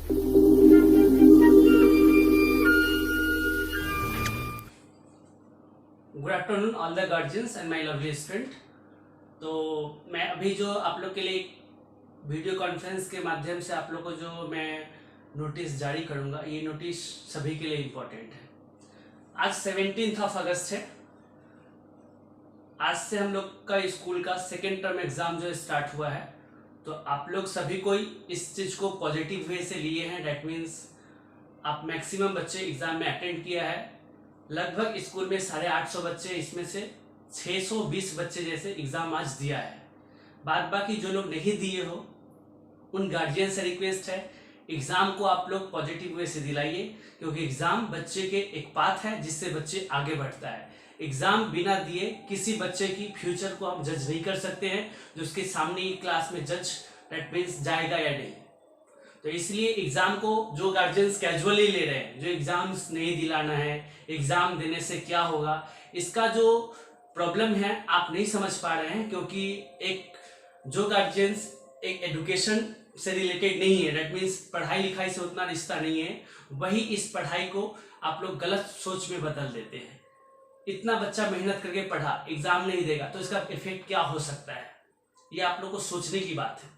Good afternoon all the guardians and my lovely student. तो मैं अभी जो आप लोग के लिए वीडियो कॉन्फ्रेंस के माध्यम से आप लोग को जो मैं नोटिस जारी करूंगा, ये नोटिस सभी के लिए इम्पोर्टेंट है। आज 17 अगस्त है। आज से हम लोग का स्कूल का सेकेंड टर्म एग्जाम जो स्टार्ट हुआ है। तो आप लोग सभी कोई इस चीज़ को पॉजिटिव वे से लिए हैं। डैट मीन्स आप मैक्सिमम बच्चे एग्जाम में अटेंड किया है। लगभग स्कूल में 850 बच्चे, इसमें से 620 बच्चे जैसे एग्जाम आज दिया है। बाद बाकी जो लोग नहीं दिए हो उन गार्जियन से रिक्वेस्ट है, एग्जाम को आप लोग पॉजिटिव वे से दिलाइए, क्योंकि एग्जाम बच्चे के एक पाथ है जिससे बच्चे आगे बढ़ता है। एग्जाम बिना दिए किसी बच्चे की फ्यूचर को हम जज नहीं कर सकते हैं, जो उसके सामने ही क्लास में जज दैट मीन्स जाएगा या नहीं। तो इसलिए एग्जाम को जो गार्जियंस कैजुअली ले रहे हैं, जो एग्जाम्स नहीं दिलाना है, एग्जाम देने से क्या होगा, इसका जो प्रॉब्लम है आप नहीं समझ पा रहे हैं। क्योंकि एक जो गार्जियंस एक एजुकेशन से रिलेटेड नहीं है, दैट मीन्स पढ़ाई लिखाई से उतना रिश्ता नहीं है, वही इस पढ़ाई को आप लोग गलत सोच में बदल देते हैं। इतना बच्चा मेहनत करके पढ़ा, एग्जाम नहीं देगा तो इसका इफेक्ट क्या हो सकता है, ये आप लोग को सोचने की बात है।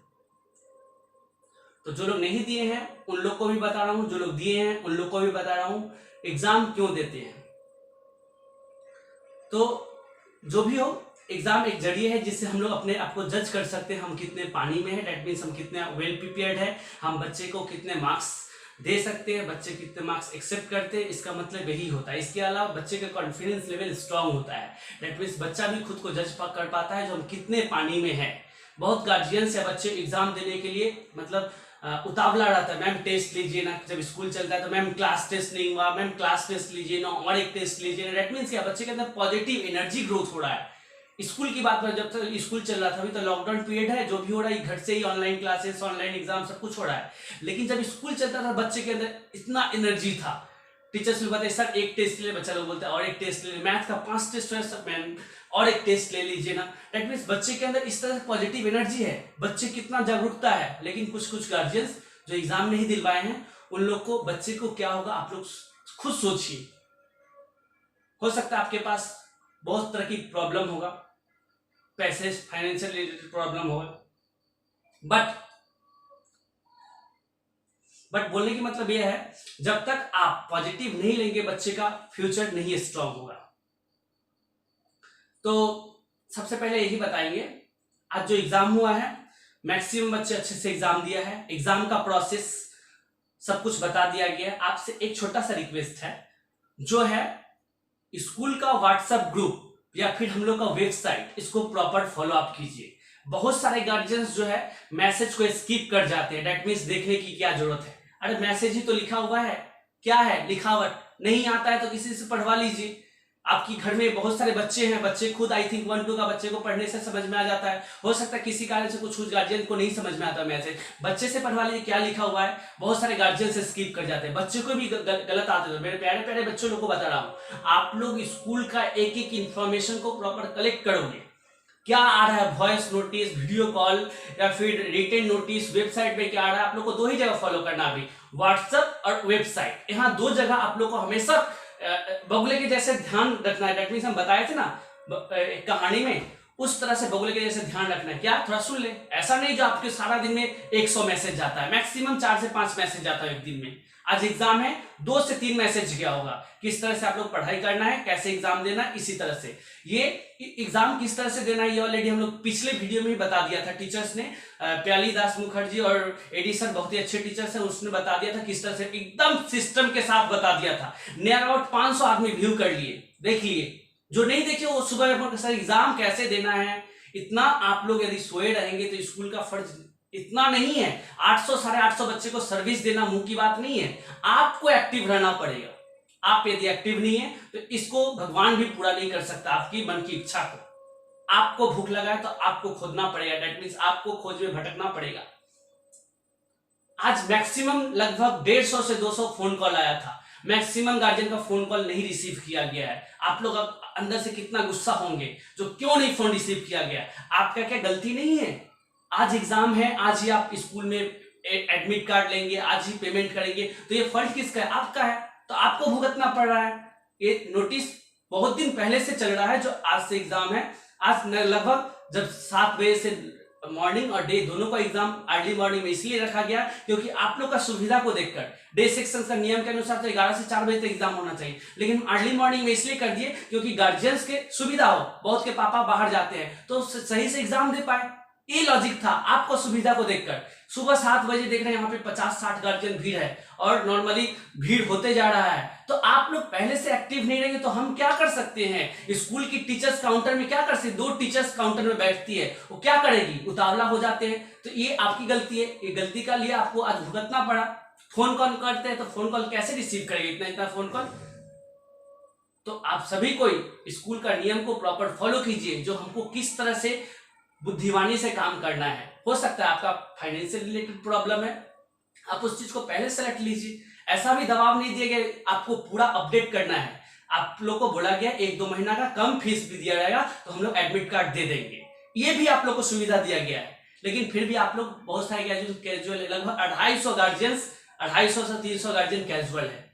तो जो लोग नहीं दिए हैं उन लोग को भी बता रहा हूं, जो लोग दिए हैं उन लोग को भी बता रहा हूं एग्जाम क्यों देते हैं। तो जो भी हो, एग्जाम एक जरिए है जिससे हम लोग अपने आप को जज कर सकते हैं, हम कितने पानी में है, दैट मीन्स हम कितने वेल प्रिपेयर्ड है, हम बच्चे को कितने मार्क्स दे सकते हैं, बच्चे कितने मार्क्स एक्सेप्ट करते हैं, इसका मतलब यही होता है। इसके अलावा बच्चे का कॉन्फिडेंस लेवल स्ट्रांग होता है, दैट मीन्स बच्चा भी खुद को जज कर पाता है जो हम कितने पानी में है। बहुत गार्जियंस या बच्चे एग्जाम देने के लिए मतलब उतावला रहता है, मैम टेस्ट लीजिए ना। जब स्कूल चलता है तो मैम क्लास टेस्ट नहीं हुआ, मैम क्लास टेस्ट लीजिए ना, और एक टेस्ट लीजिए ना। दैट मीन्स क्या, बच्चे के अंदर पॉजिटिव एनर्जी ग्रोथ हो रहा है। स्कूल की बात पर, जब तक स्कूल चल रहा था, अभी तो लॉकडाउन पीरियड है, जो भी हो रहा है घर से ही, ऑनलाइन क्लासेस, ऑनलाइन एग्जाम सब कुछ हो रहा है। लेकिन जब स्कूल चलता था बच्चे के अंदर इतना एनर्जी था, टीचर्स भी बताते सर एक टेस्ट ले, बच्चा लोग बोलते हैं और एक टेस्ट ले, मैथ का 5 टेस्ट है सर, मैम और एक टेस्ट ले लीजिए ना। दैट मीन्स बच्चे के अंदर इस तरह पॉजिटिव एनर्जी है, बच्चे कितना जागरूकता है। लेकिन कुछ गार्जियंस जो एग्जाम नहीं दिलवाए हैं उन लोग को, बच्चे को क्या होगा आप लोग खुद सोचिए। हो सकता है आपके पास बहुत तरह की प्रॉब्लम होगा, पैसे फाइनेंशियल रिलेटेड प्रॉब्लम होगा, बट बोलने की मतलब यह है, जब तक आप पॉजिटिव नहीं लेंगे बच्चे का फ्यूचर नहीं स्ट्रांग होगा। तो सबसे पहले यही बताएंगे, आज जो एग्जाम हुआ है मैक्सिमम बच्चे अच्छे से एग्जाम दिया है, एग्जाम का प्रोसेस सब कुछ बता दिया गया है। आपसे एक छोटा सा रिक्वेस्ट है, जो है स्कूल का व्हाट्सएप ग्रुप या फिर हम लोग का वेबसाइट, इसको प्रॉपर फॉलो अप कीजिए। बहुत सारे गार्जियंस जो है मैसेज को स्किप कर जाते हैं, दैट मीन्स देखने की क्या जरूरत है, अरे मैसेज ही तो लिखा हुआ है, क्या है लिखावट, नहीं आता है तो किसी से पढ़वा लीजिए। आपकी घर में बहुत सारे बच्चे हैं, बच्चे खुद आई थिंक 1-2 का बच्चे को पढ़ने से समझ में आ जाता है। हो सकता है किसी कारण से कुछ गार्जियन को नहीं समझ में आता मैसेज, बच्चे से पढ़वा लीजिए क्या लिखा हुआ है। बहुत सारे गार्जियन से स्किप कर जाते हैं, बच्चे को भी गलत आते हैं। मेरे प्यारे प्यारे बच्चों लोग को बता रहा हूँ, आप लोग स्कूल का एक एक इंफॉर्मेशन को प्रॉपर कलेक्ट करोगे, क्या आ रहा है, वॉइस नोटिस, वीडियो कॉल या फिर रिटन नोटिस, वेबसाइट पे क्या आ रहा है, आप लोग को 2 ही जगह फॉलो करना है अभी, व्हाट्सएप और वेबसाइट। यहाँ 2 जगह आप लोग को हमेशा बगुले के जैसे ध्यान रखना है। दैट मीन्स हम बताए थे ना कहानी में, उस तरह से बगुले के जैसे ध्यान रखना है। क्या, थोड़ा सुन ले, ऐसा नहीं जो आपके सारा दिन में 100 मैसेज जाता है, मैक्सिमम 4 से 5 मैसेज जाता है एक दिन में। आज एग्जाम है, 2 से 3 मैसेज गया होगा, किस तरह से आप लोग पढ़ाई करना है, कैसे एग्जाम देना है। इसी तरह से ये एग्जाम किस तरह से देना है, ये ऑलरेडी हम लोग पिछले वीडियो में ही बता दिया था। टीचर्स ने, प्याली दास मुखर्जी और एडी सर बहुत ही अच्छे टीचर्स हैं, उसने बता दिया था किस तरह से, एकदम सिस्टम के साथ बता दिया था। नियर अबाउट 500 आदमी व्यू कर लिए, देख लिए। जो नहीं देखे वो सुबह सर एग्जाम कैसे देना है, इतना आप लोग यदि सोए रहेंगे तो स्कूल का फर्ज इतना नहीं है। 800 850 बच्चे को सर्विस देना मुंह की बात नहीं है, आपको एक्टिव रहना पड़ेगा। आप यदि एक्टिव नहीं है तो इसको भगवान भी पूरा नहीं कर सकता, आपकी मन की इच्छा को। आपको भूख लगा है तो आपको खोदना पड़ेगा, दैट मीन्स आपको खोज में भटकना पड़ेगा। आज मैक्सिमम लगभग 150 से 200 फोन कॉल आया था, मैक्सिमम गार्जियन का फोन कॉल नहीं रिसीव किया गया है। आप लोग अब अंदर से कितना गुस्सा होंगे जो क्यों नहीं फोन रिसीव किया गया। आपका क्या गलती नहीं है, आज एग्जाम है, आज ही आप स्कूल में एडमिट कार्ड लेंगे, आज ही पेमेंट करेंगे, तो ये फर्ज किसका है? आपका है, तो आपको भुगतना पड़ रहा है। ये नोटिस बहुत दिन पहले से चल रहा है, जो आज से एग्जाम है। आज लगभग जब 7 बजे से मॉर्निंग और डे दोनों का एग्जाम अर्ली मॉर्निंग में इसलिए रखा गया क्योंकि आप लोग का सुविधा को देखकर डे सेक्शन का नियम के अनुसार तो 11 से 4 बजे तक एग्जाम होना चाहिए, लेकिन अर्ली मॉर्निंग में इसलिए कर दिए क्योंकि गार्जियंस के सुविधा हो, बहुत के पापा बाहर जाते हैं तो सही से एग्जाम दे पाए। ये लॉजिक था, आपको सुविधा को देखकर। सुबह 7 बजे देख रहे हैं यहाँ पे 50-60 गार्जियन भीड़ है और नॉर्मली भीड़ होते जा रहा है, तो आप लोग पहले से एक्टिव नहीं रहेंगे तो हम क्या कर सकते हैं? स्कूल की टीचर्स काउंटर में क्या कर सकते? 2 टीचर्स काउंटर में बैठती है, वो क्या करेगी? उतावला हो जाते हैं, तो ये आपकी गलती है। ये गलती का लिए आपको आज भुगतना पड़ा। फोन कॉल करते हैं तो फोन कॉल कैसे रिसीव करेंगे? इतना फोन कॉल। तो आप सभी को स्कूल का नियम को प्रॉपर फॉलो कीजिए, जो हमको किस तरह से बुद्धिमानी से काम करना है। हो सकता है आपका फाइनेंशियल रिलेटेड प्रॉब्लम है, आप उस चीज को पहले सेलेक्ट लीजिए। ऐसा भी दबाव नहीं दिया गया आपको पूरा अपडेट करना है। आप लोग को बोला गया 1-2 महीना का कम फीस भी दिया जाएगा तो हम लोग एडमिट कार्ड दे देंगे, ये भी आप लोग को सुविधा दिया गया है। लेकिन फिर भी आप लोग बहुत सारे कैजुअल, लगभग 250 गार्जियंस, 250 से 300 गार्जियन कैजुअल है।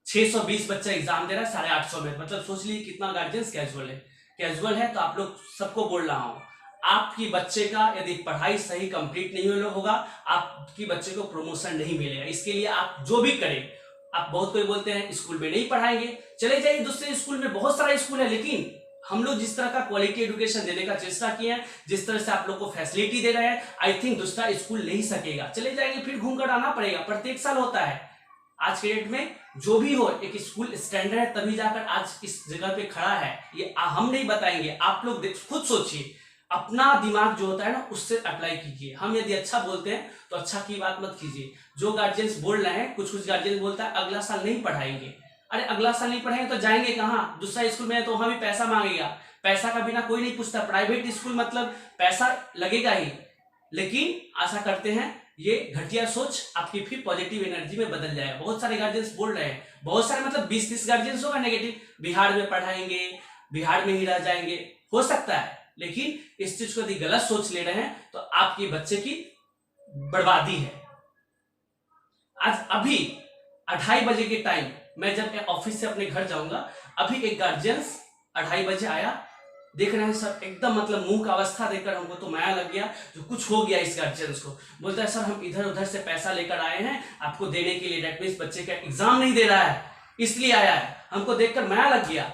620 बच्चा एग्जाम दे रहा है 850 में, मतलब सोच लीजिए कितना गार्जियंस कैजुअल है। तो आप लोग सबको बोल रहा हूं, आपकी बच्चे का यदि पढ़ाई सही कंप्लीट नहीं होगा, आपकी बच्चे को प्रमोशन नहीं मिलेगा। इसके लिए आप जो भी करें, आप बहुत कोई बोलते हैं स्कूल में नहीं पढ़ाएंगे, चले जाइए दूसरे स्कूल में, बहुत सारा स्कूल है। लेकिन हम लोग जिस तरह का क्वालिटी एजुकेशन देने का चेष्टा किए हैं, जिस तरह से आप लोग को फैसिलिटी दे रहे हैं, आई थिंक दूसरा स्कूल नहीं सकेगा। चले जाएंगे, फिर घूम कर आना पड़ेगा। प्रत्येक साल होता है। आज के डेट में जो भी हो, एक स्कूल स्टैंडर्ड है तभी जाकर आज इस जगह पे खड़ा है। ये हम नहीं बताएंगे, आप लोग खुद सोचिए। अपना दिमाग जो होता है ना, उससे अप्लाई कीजिए। हम यदि अच्छा बोलते हैं तो अच्छा की बात मत कीजिए। जो गार्जियंस बोल रहे हैं, कुछ गार्जियंस बोलता है अगला साल नहीं पढ़ाएंगे। अरे अगला साल नहीं पढ़ाएंगे तो जाएंगे कहाँ? दूसरा स्कूल में तो वहां भी पैसा मांगेगा। पैसा का बिना कोई नहीं पूछता। प्राइवेट स्कूल मतलब पैसा लगेगा ही। लेकिन आशा करते हैं ये घटिया सोच आपकी फिर पॉजिटिव एनर्जी में बदल जाएगा। बहुत सारे गार्जियंस बोल रहे हैं, बहुत सारे मतलब 20-30 गार्जियंस होगा नेगेटिव, बिहार में पढ़ाएंगे, बिहार में ही रह जाएंगे, हो सकता है। लेकिन इस चीज को यदि गलत सोच ले रहे हैं तो आपके बच्चे की बर्बादी है। आज अभी 2:30 बजे के टाइम मैं जब ऑफिस से अपने घर जाऊंगा, अभी एक गार्जियंस 2:30 बजे आया, देख रहे हैं सर एकदम मतलब मुंह का अवस्था देखकर हमको तो माया लग गया, जो कुछ हो गया इस गार्जियंस को। बोलता है सर हम इधर उधर से पैसा लेकर आए हैं आपको देने के लिए, डेट मींस बच्चे का एग्जाम नहीं दे रहा है इसलिए आया है। हमको देखकर माया लग गया।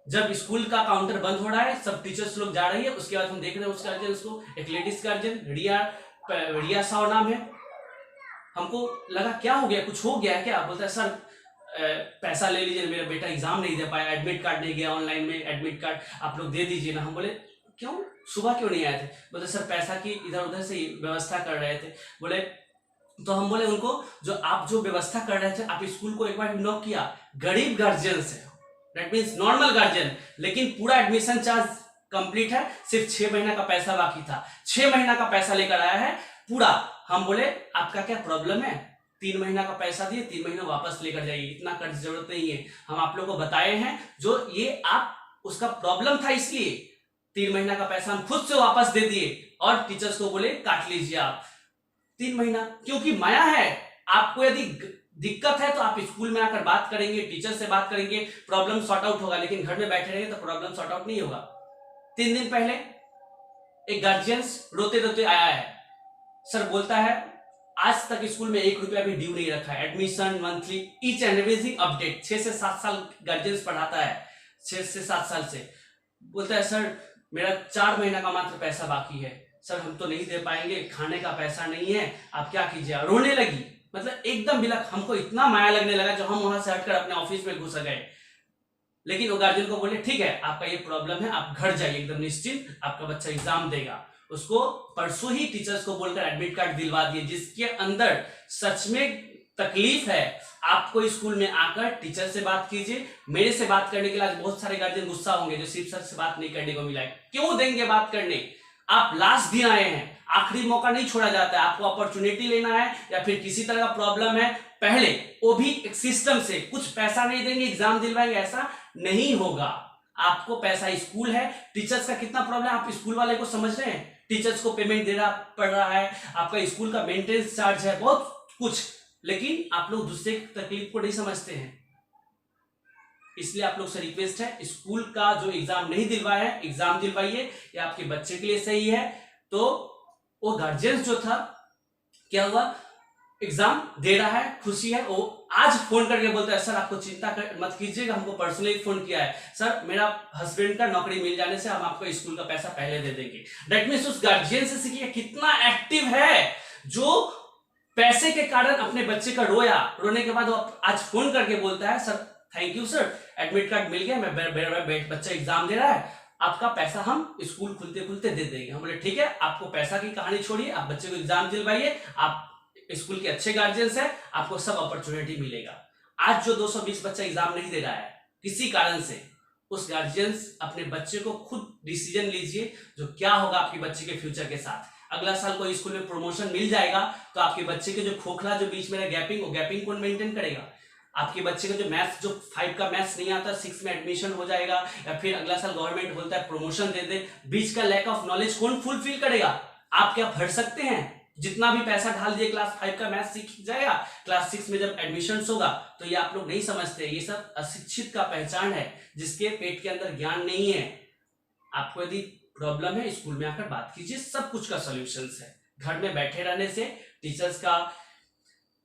जब स्कूल का काउंटर बंद हो रहा है, सब टीचर्स लोग जा रही है, उसके बाद हम देख रहे हैं उस गार्जियंस को, एक लेडीज गार्जियन रिया साव नाम है। हमको लगा क्या हो गया, कुछ हो गया है क्या? बोलता है सर पैसा ले लीजिए, मेरा बेटा एग्जाम नहीं दे पाया, एडमिट कार्ड नहीं गया, ऑनलाइन में एडमिट कार्ड आप लोग दे दीजिए ना। हम बोले क्यों, सुबह क्यों नहीं आए थे? बोलते सर पैसा की इधर उधर से व्यवस्था कर रहे थे। बोले तो हम बोले उनको जो आप जो व्यवस्था कर रहे थे, आप स्कूल को एक बार नॉक किया? गरीब गार्जियंस है, दैट मीन्स नॉर्मल गार्जियन, लेकिन पूरा एडमिशन चार्ज कंप्लीट है, सिर्फ 6 महीना का पैसा बाकी था, 6 महीना का पैसा लेकर आया है पूरा। हम बोले आपका क्या प्रॉब्लम है? 3 महीना का पैसा दिए, 3 महीना वापस लेकर जाइए, इतना कर्ज जरूरत नहीं है। हम आप लोग को बताए हैं जो ये आप उसका प्रॉब्लम था, इसलिए 3 महीना का पैसा हम खुद से वापस दे दिए और टीचर्स को बोले काट लीजिए आप 3 महीना, क्योंकि माया है। आपको यदि दिक्कत है तो आप स्कूल में आकर बात करेंगे, टीचर से बात करेंगे, प्रॉब्लम सॉर्ट आउट होगा। लेकिन घर में बैठे रहेंगे तो प्रॉब्लम सॉर्ट आउट नहीं होगा। 3 दिन पहले एक गार्जियंस रोते रोते आया है, सर बोलता है आज तक स्कूल में 1 रुपया भी ड्यू नहीं रखा है, admission monthly each and everything update. 6 से 7 साल गार्जियंस पढ़ाता है, 6 से 7 साल से। बोलता है सर मेरा 4 महीना का मात्र पैसा बाकी है, सर हम तो नहीं दे पाएंगे, खाने का पैसा नहीं है, आप क्या कीजिए। रोने लगी, मतलब एकदम बिलख। हमको इतना माया लगने लगा जो हम वहां से हटकर अपने ऑफिस में घुस गए। लेकिन वो गार्जियन को बोले ठीक है आपका ये प्रॉब्लम है, आप घर जाइए एकदम निश्चिंत, आपका बच्चा एग्जाम देगा। उसको परसों ही टीचर्स को बोलकर एडमिट कार्ड दिलवा दिए, जिसके अंदर सच में तकलीफ है। आपको स्कूल में आकर टीचर से बात कीजिए। मेरे से बात करने के लिए आज बहुत सारे गार्जियन गुस्सा होंगे जो सिर्फ सर से बात नहीं करने को मिला है। क्यों देंगे बात करने? आप लास्ट दिन आए हैं, आखिरी मौका नहीं छोड़ा जाता है। आपको अपॉर्चुनिटी लेना है या फिर किसी तरह का प्रॉब्लम है, पहले वो भी एक सिस्टम से, कुछ पैसा नहीं देंगे एग्जाम दिलवाएंगे, ऐसा नहीं होगा। आपको पैसा, स्कूल है, टीचर्स का कितना प्रॉब्लम है आप स्कूल वाले को समझ रहे हैं? टीचर्स को पेमेंट देना पड़ रहा है, आपका स्कूल का मेंटेनेंस चार्ज है, बहुत कुछ, लेकिन आप लोग दूसरे की तकलीफ को नहीं समझते हैं। इसलिए आप लोग से रिक्वेस्ट है, स्कूल का जो एग्जाम नहीं दिलवाया है एग्जाम दिलवाइए, ये आपके बच्चे के लिए सही है। तो वो गार्जियंस जो था, क्या हुआ, एग्जाम दे रहा है, खुशी है, वो आज फोन करके बोलता है सर आपको चिंता मत कीजिएगा, हमको पर्सनली फोन किया है सर, मेरा हस्बैंड का नौकरी मिल जाने से हम आपको स्कूल का पैसा पहले दे देंगे। दैट मीन्स उस गार्जियन से सीखिए कितना एक्टिव है, जो पैसे के कारण अपने बच्चे का रोने के बाद वो आज फोन करके बोलता है sir thank you sir, admit card मिल गया, मैं बच्चा एग्जाम दे रहा है, आपका पैसा हम स्कूल खुलते खुलते दे देंगे। हम बोले ठीक है, आपको पैसा की कहानी छोड़िए, आप बच्चे को एग्जाम दिलवाइए, आप स्कूल के अच्छे गार्जियंस है, आपको सब अपॉर्चुनिटी मिलेगा। आज जो 220 बच्चा एग्जाम नहीं दे रहा है किसी कारण से, उस गार्जियंस अपने बच्चे को खुद डिसीजन लीजिए जो क्या होगा आपके बच्चे के फ्यूचर के साथ। अगला साल कोई स्कूल में प्रमोशन मिल जाएगा तो आपके बच्चे के जो खोखला जो बीच में गैपिंग, वो गैपिंग कौन मेंटेन करेगा? आपके बच्चे का जो मैथ्स, जो 5 का मैथ्स नहीं आता, 6 में एडमिशन हो जाएगा, या फिर अगला साल गवर्नमेंट बोलता है प्रमोशन दे दे, बीच का लैक ऑफ नॉलेज कौन फुलफिल करेगा? आप क्या भर सकते हैं? जितना भी पैसा ढाल दिए क्लास 5 का मैथ्स सीख जाएगा, क्लास 6 में जब एडमिशन होगा। तो ये आप लोग नहीं समझते, ये सब अशिक्षित का पहचान है, जिसके पेट के अंदर ज्ञान नहीं है। आपको यदि प्रॉब्लम है, स्कूल में आकर बात कीजिए, सब कुछ का सॉल्यूशन है। घर में बैठे रहने से टीचर्स का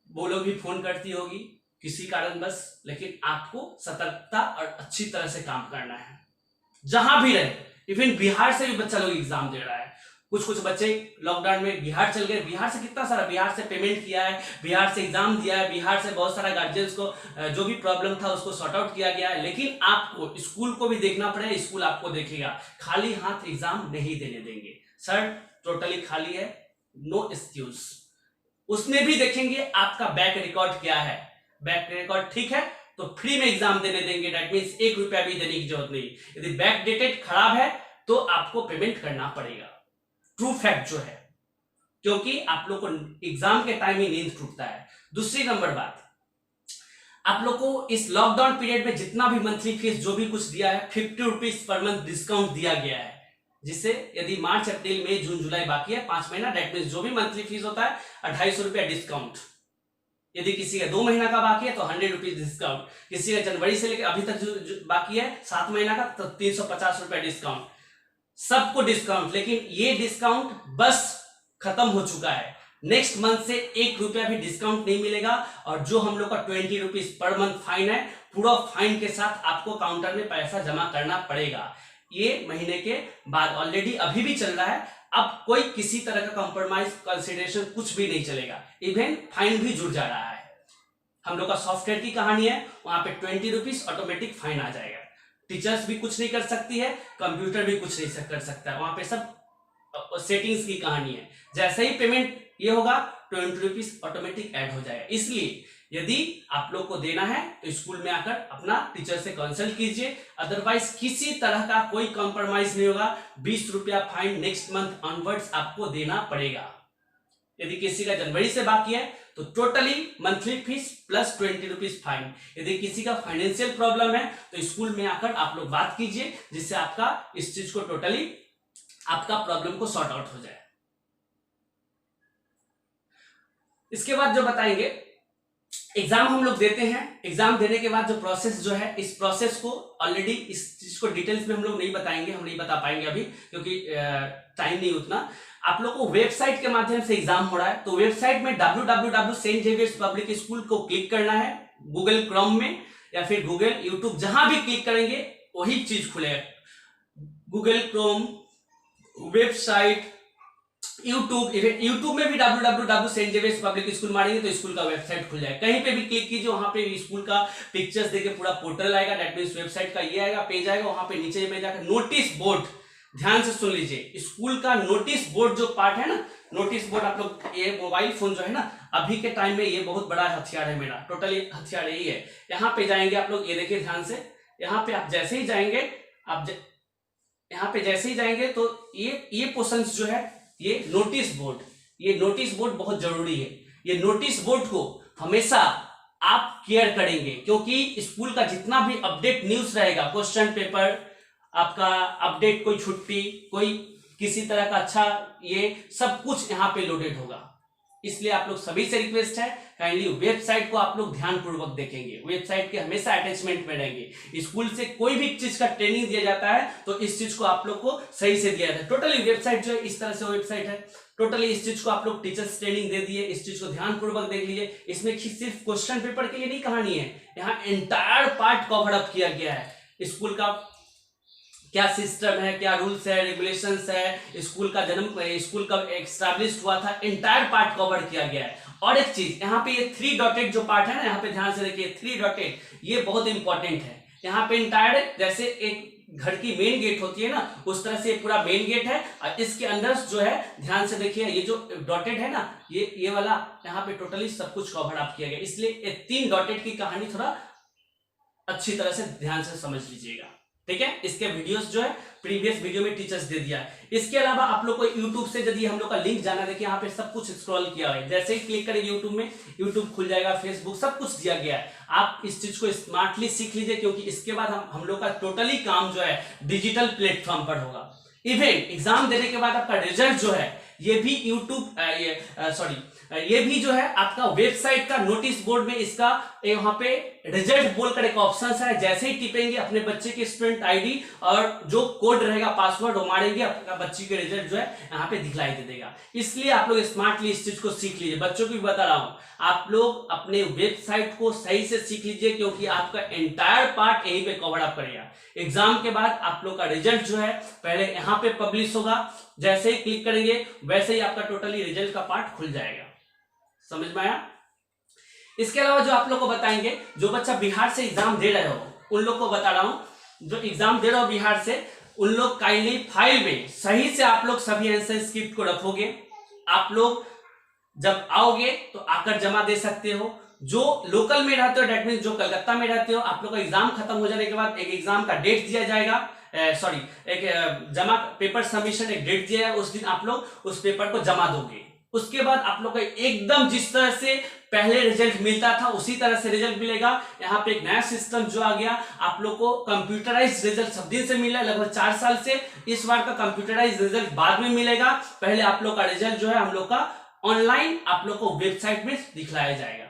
वो लोग भी फोन करती होगी किसी कारण बस, लेकिन आपको सतर्कता और अच्छी तरह से काम करना है जहां भी रहे। इवन बिहार से भी बच्चा लोग एग्जाम दे रहा है, कुछ बच्चे लॉकडाउन में बिहार चल गए, बिहार से कितना सारा, बिहार से पेमेंट किया है, बिहार से एग्जाम दिया है, बिहार से बहुत सारा गार्जियंस को जो भी प्रॉब्लम था उसको सॉर्ट आउट किया गया है। लेकिन आपको स्कूल को भी देखना पड़ेगा, स्कूल आपको देखेगा, खाली हाथ एग्जाम नहीं देने देंगे। सर टोटली खाली है, नो एक्सक्यूज। उसमें भी देखेंगे आपका बैक रिकॉर्ड क्या है, बैक रिकॉर्ड ठीक है तो फ्री में एग्जाम देने देंगे। दैट मीन्स 1 रुपया भी देने की जरूरत नहीं। यदि बैक डेटेड खराब है तो आपको पेमेंट करना पड़ेगा, ट्रू फैक्ट जो है, क्योंकि आप लोग को एग्जाम के टाइम ही नींद टूटता है। दूसरी नंबर बात, आप लोग को इस लॉकडाउन पीरियड में जितना भी मंथली फीस जो भी कुछ दिया है, 50 रुपीज पर मंथ डिस्काउंट दिया गया है, जिससे यदि मार्च अप्रैल मई जून जुलाई बाकी है 5 महीना, दैट मीन्स जो भी मंथली फीस होता है 250 रुपया डिस्काउंट। यदि किसी का 2 महीना का बाकी है तो 100 रुपीज डिस्काउंट, किसी का जनवरी से लेकर अभी तक जो बाकी है 7 महीना का तो 350 रुपया डिस्काउंट, सबको डिस्काउंट। लेकिन ये डिस्काउंट बस खत्म हो चुका है, नेक्स्ट मंथ से 1 रुपया भी डिस्काउंट नहीं मिलेगा। और जो हम लोग का 20 रुपीज पर मंथ फाइन है, पूरा फाइन के साथ आपको काउंटर में पैसा जमा करना पड़ेगा। ये महीने के बाद ऑलरेडी अभी भी चल रहा है, अब कोई किसी तरह का कॉम्प्रोमाइज कंसिडरेशन कुछ भी नहीं चलेगा, इवन फाइन भी जुड़ जा रहा है। हम लोग का सॉफ्टवेयर की कहानी है, वहां पे 20 रुपीज ऑटोमेटिक फाइन आ जाएगा। टीचर्स भी कुछ नहीं कर सकती है, कंप्यूटर भी कुछ नहीं कर सकता है, वहां पे सब सेटिंग्स की कहानी है। जैसे ही पेमेंट ये होगा 20 रुपीज ऑटोमेटिक ऐड हो जाएगा। इसलिए यदि आप लोग को देना है तो स्कूल में आकर अपना टीचर से कंसल्ट कीजिए, अदरवाइज किसी तरह का कोई कॉम्प्रोमाइज नहीं होगा। 20 रुपया फाइन नेक्स्ट मंथ ऑनवर्ड्स आपको देना पड़ेगा। यदि किसी का जनवरी से बाकी है तो totally monthly fees plus 20 rupees fine. यदि किसी का फाइनेंशियल प्रॉब्लम है तो स्कूल में आकर आप लोग बात कीजिए, जिससे आपका इस चीज को टोटली आपका प्रॉब्लम को सॉर्ट आउट हो जाए। इसके बाद जो बताएंगे, एग्जाम हम लोग देते हैं, एग्जाम देने के बाद जो प्रोसेस जो है, इस प्रोसेस को ऑलरेडी इस चीज को डिटेल्स में हम लोग नहीं बताएंगे, हम नहीं बता पाएंगे अभी क्योंकि टाइम नहीं उतना। आप लोग को वेबसाइट के माध्यम से एग्जाम हो रहा है, तो वेबसाइट में www.st.xaviers को क्लिक करना है गूगल क्रोम में, या फिर गूगल यूट्यूब, जहां भी क्लिक करेंगे वही चीज खुलेगा। गूगल क्रोम, वेबसाइट, यूट्यूब में भी www.st.xaviers मारेंगे तो स्कूल का वेबसाइट खुल जाएगा। कहीं पे भी क्लिक कीजिए, वहां पे स्कूल का पिक्चर्स देके पूरा पोर्टल आएगा, दैट मींस वेबसाइट का ये आएगा, पेज आएगा। वहां पे नीचे में जाकर नोटिस बोर्ड, ध्यान से सुन लीजिए, स्कूल का नोटिस बोर्ड जो पार्ट है ना, नोटिस बोर्ड आप लोग, ये मोबाइल फोन जो है ना, अभी के टाइम में ये बहुत बड़ा हथियार है मेरा, टोटली हथियार यही है। यहाँ पे जाएंगे आप लोग, ये देखिए ध्यान से, यहाँ पे आप जैसे ही जाएंगे, यहाँ पे जैसे ही जाएंगे तो ये पोर्शंस जो है, ये नोटिस बोर्ड, ये नोटिस बोर्ड बहुत जरूरी है। ये नोटिस बोर्ड को हमेशा आप केयर करेंगे, क्योंकि स्कूल का जितना भी अपडेट न्यूज रहेगा, क्वेश्चन पेपर, आपका अपडेट, कोई छुट्टी, कोई किसी तरह का अच्छा ये सब कुछ यहाँ पे लोडेड होगा। इसलिए आप लोग सभी से रिक्वेस्ट है, काइंडली वेबसाइट को आप लोग ध्यान पूर्वक देखेंगे, वेबसाइट के हमेशा अटैचमेंट में रहेंगे। स्कूल से कोई भी चीज का ट्रेनिंग दिया जाता है तो इस चीज को आप लोग को सही से दिया जाता है। टोटली वेबसाइट जो है इस तरह से वेबसाइट है, टोटली इस चीज को आप लोग टीचर्स ट्रेनिंग दे दिए, इस चीज को ध्यान पूर्वक देख लीजिए। इसमें सिर्फ क्वेश्चन पेपर के लिए नहीं कहानी है, यहाँ एंटायर पार्ट कवर अप किया गया है। स्कूल का क्या सिस्टम है, क्या रूल्स है, रेगुलेशंस है, स्कूल का जन्म, स्कूल कब एस्टैब्लिश हुआ था, एंटायर पार्ट कवर किया गया है। और एक चीज यहाँ पे ये 3 डॉटेड जो पार्ट है ना, यहाँ पे ध्यान से देखिए 3 डॉटेड, ये बहुत इंपॉर्टेंट है। यहाँ पे एंटायर जैसे एक घर की मेन गेट होती है ना, उस तरह से पूरा मेन गेट है और इसके अंदर जो है ध्यान से देखिए ये जो डॉटेड है ना, ये वाला यहाँ पे टोटली सब कुछ कवर अप किया गया। इसलिए ये 3 डॉटेड की कहानी थोड़ा अच्छी तरह से ध्यान से समझ लीजिएगा, ठीक है। इसके वीडियोस जो है प्रीवियस वीडियो में टीचर्स दे दिया है। इसके अलावा आप लोग को यूट्यूब से यदि हम लोग का लिंक जाना, देखिए यहाँ पे सब कुछ स्क्रॉल किया है, जैसे ही क्लिक करेंगे यूट्यूब में, यूट्यूब खुल जाएगा, फेसबुक सब कुछ दिया गया है। आप इस चीज को स्मार्टली सीख लीजिए, क्योंकि इसके बाद हम लोग का टोटली काम जो है डिजिटल प्लेटफॉर्म पर होगा। इवन एग्जाम देने के बाद आपका रिजल्ट जो है ये भी यूट्यूब ये भी जो है आपका वेबसाइट का नोटिस बोर्ड में इसका यहाँ पे रिजल्ट बोलकर एक ऑप्शन है, जैसे ही टिपेंगे अपने बच्चे के स्टूडेंट आईडी और जो कोड रहेगा पासवर्ड वो मारेंगे, अपना बच्चे के रिजल्ट जो है यहाँ पे दिखलाई दे देगा। इसलिए आप लोग स्मार्टली इस चीज को सीख लीजिए। बच्चों को भी बता रहा हूं, आप लोग अपने वेबसाइट को सही से सीख लीजिए, क्योंकि आपका एंटायर पार्ट यहीं पे कवर अप करेगा। एग्जाम के बाद आप लोग का रिजल्ट जो है पहले यहाँ पे पब्लिश होगा, जैसे ही क्लिक करेंगे वैसे ही आपका टोटली रिजल्ट का पार्ट खुल जाएगा। समझ में आया? इसके अलावा जो आप लोग को बताएंगे, जो बच्चा बिहार से एग्जाम दे रहे हो उन लोग को बता रहा हूं, जो एग्जाम दे रहे हो बिहार से, उन लोग काइंडली फाइल में सही से आप लोग सभी आंसर स्क्रिप्ट को रखोगे। आप लोग जब आओगे तो आकर जमा दे सकते हो। जो लोकल में रहते हो, डेट मीन जो कलकत्ता में रहते हो, आप लोग का एग्जाम खत्म हो जाने के बाद एक एग्जाम का डेट दिया जाएगा, एक जमा पेपर सबमिशन एक डेट दिया है, उस दिन आप लोग उस पेपर को जमा दोगे। उसके बाद आप लोग को एकदम जिस तरह से पहले रिजल्ट मिलता था उसी तरह से रिजल्ट मिलेगा। यहाँ पे एक नया सिस्टम जो आ गया, आप लोग को कंप्यूटराइज रिजल्ट सब दिन से मिल रहा है, लगभग 4 साल से। इस बार का कंप्यूटराइज रिजल्ट बाद में मिलेगा, पहले आप लोग का रिजल्ट जो है हम लोग का ऑनलाइन आप लोग को वेबसाइट में दिखलाया जाएगा।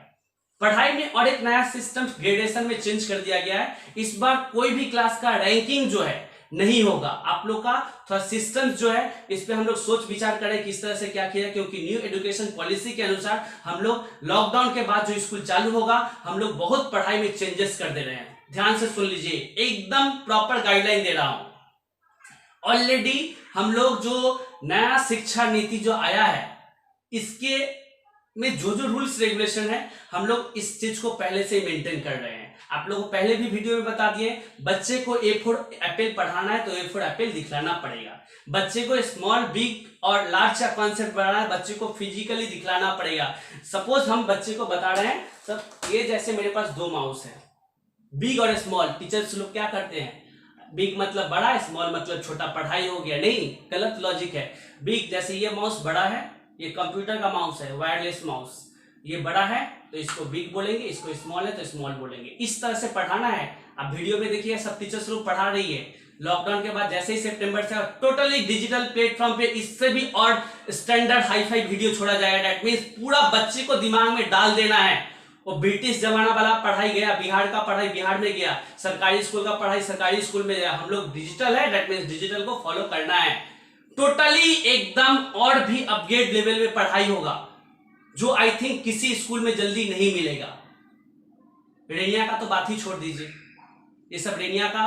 पढ़ाई में और एक नया सिस्टम ग्रेडेशन में चेंज कर दिया गया है। इस बार कोई भी क्लास का रैंकिंग जो है नहीं होगा, आप लोग का थोड़ा सिस्टम जो है इस पे हम लोग सोच विचार करें किस तरह से क्या किया, क्योंकि न्यू एजुकेशन पॉलिसी के अनुसार हम लोग लॉकडाउन के बाद जो स्कूल चालू होगा हम लोग बहुत पढ़ाई में चेंजेस कर दे रहे हैं। ध्यान से सुन लीजिए, एकदम प्रॉपर गाइडलाइन दे रहा हूं। ऑलरेडी हम लोग जो नया शिक्षा नीति जो आया है इसके में जो रूल्स रेगुलेशन है हम लोग इस चीज को पहले से मेंटेन कर रहे हैं। आप लोगों को पहले भी वीडियो में बता दिए, बच्चे को ए फॉर एप्पल पढ़ाना है तो ए फॉर एप्पल दिखलाना पड़ेगा। बच्चे को स्मॉल बिग और लार्ज का कॉन्सेप्ट पढ़ाना है, बच्चे को फिजिकली दिखलाना पड़ेगा। सपोज हम बच्चे को बता रहे हैं, सब ये जैसे मेरे पास 2 माउस है, बिग और स्मॉल। टीचर्स लोग क्या करते हैं, बिग मतलब बड़ा, स्मॉल मतलब छोटा, पढ़ाई हो गया। नहीं, गलत लॉजिक है। बिग जैसे ये माउस बड़ा है, ये कंप्यूटर का माउस है, वायरलेस माउस, ये बड़ा है तो इसको बिग बोलेंगे, इसको स्मॉल है तो स्मॉल बोलेंगे। इस तरह से पढ़ाना है। अब वीडियो में देखिए सब टीचर्स लोग पढ़ा रही है। लॉकडाउन के बाद जैसे ही सितंबर से टोटली डिजिटल प्लेटफॉर्म पे इससे भी और स्टैंडर्ड हाई-फाई वीडियो छोड़ा जाएगा। दैट मींस पूरा बच्चे को दिमाग में डाल देना है। वो ब्रिटिश जमाना वाला पढ़ाई गया, बिहार का पढ़ाई बिहार में गया, सरकारी स्कूल का पढ़ाई सरकारी स्कूल में गया। हम लोग डिजिटल है, दैट मींस डिजिटल को फॉलो करना है। टोटली एकदम और भी अपग्रेड लेवल में पढ़ाई होगा, जो आई थिंक किसी स्कूल में जल्दी नहीं मिलेगा। रेनिया का तो बात ही छोड़ दीजिए, ये सब रेनिया का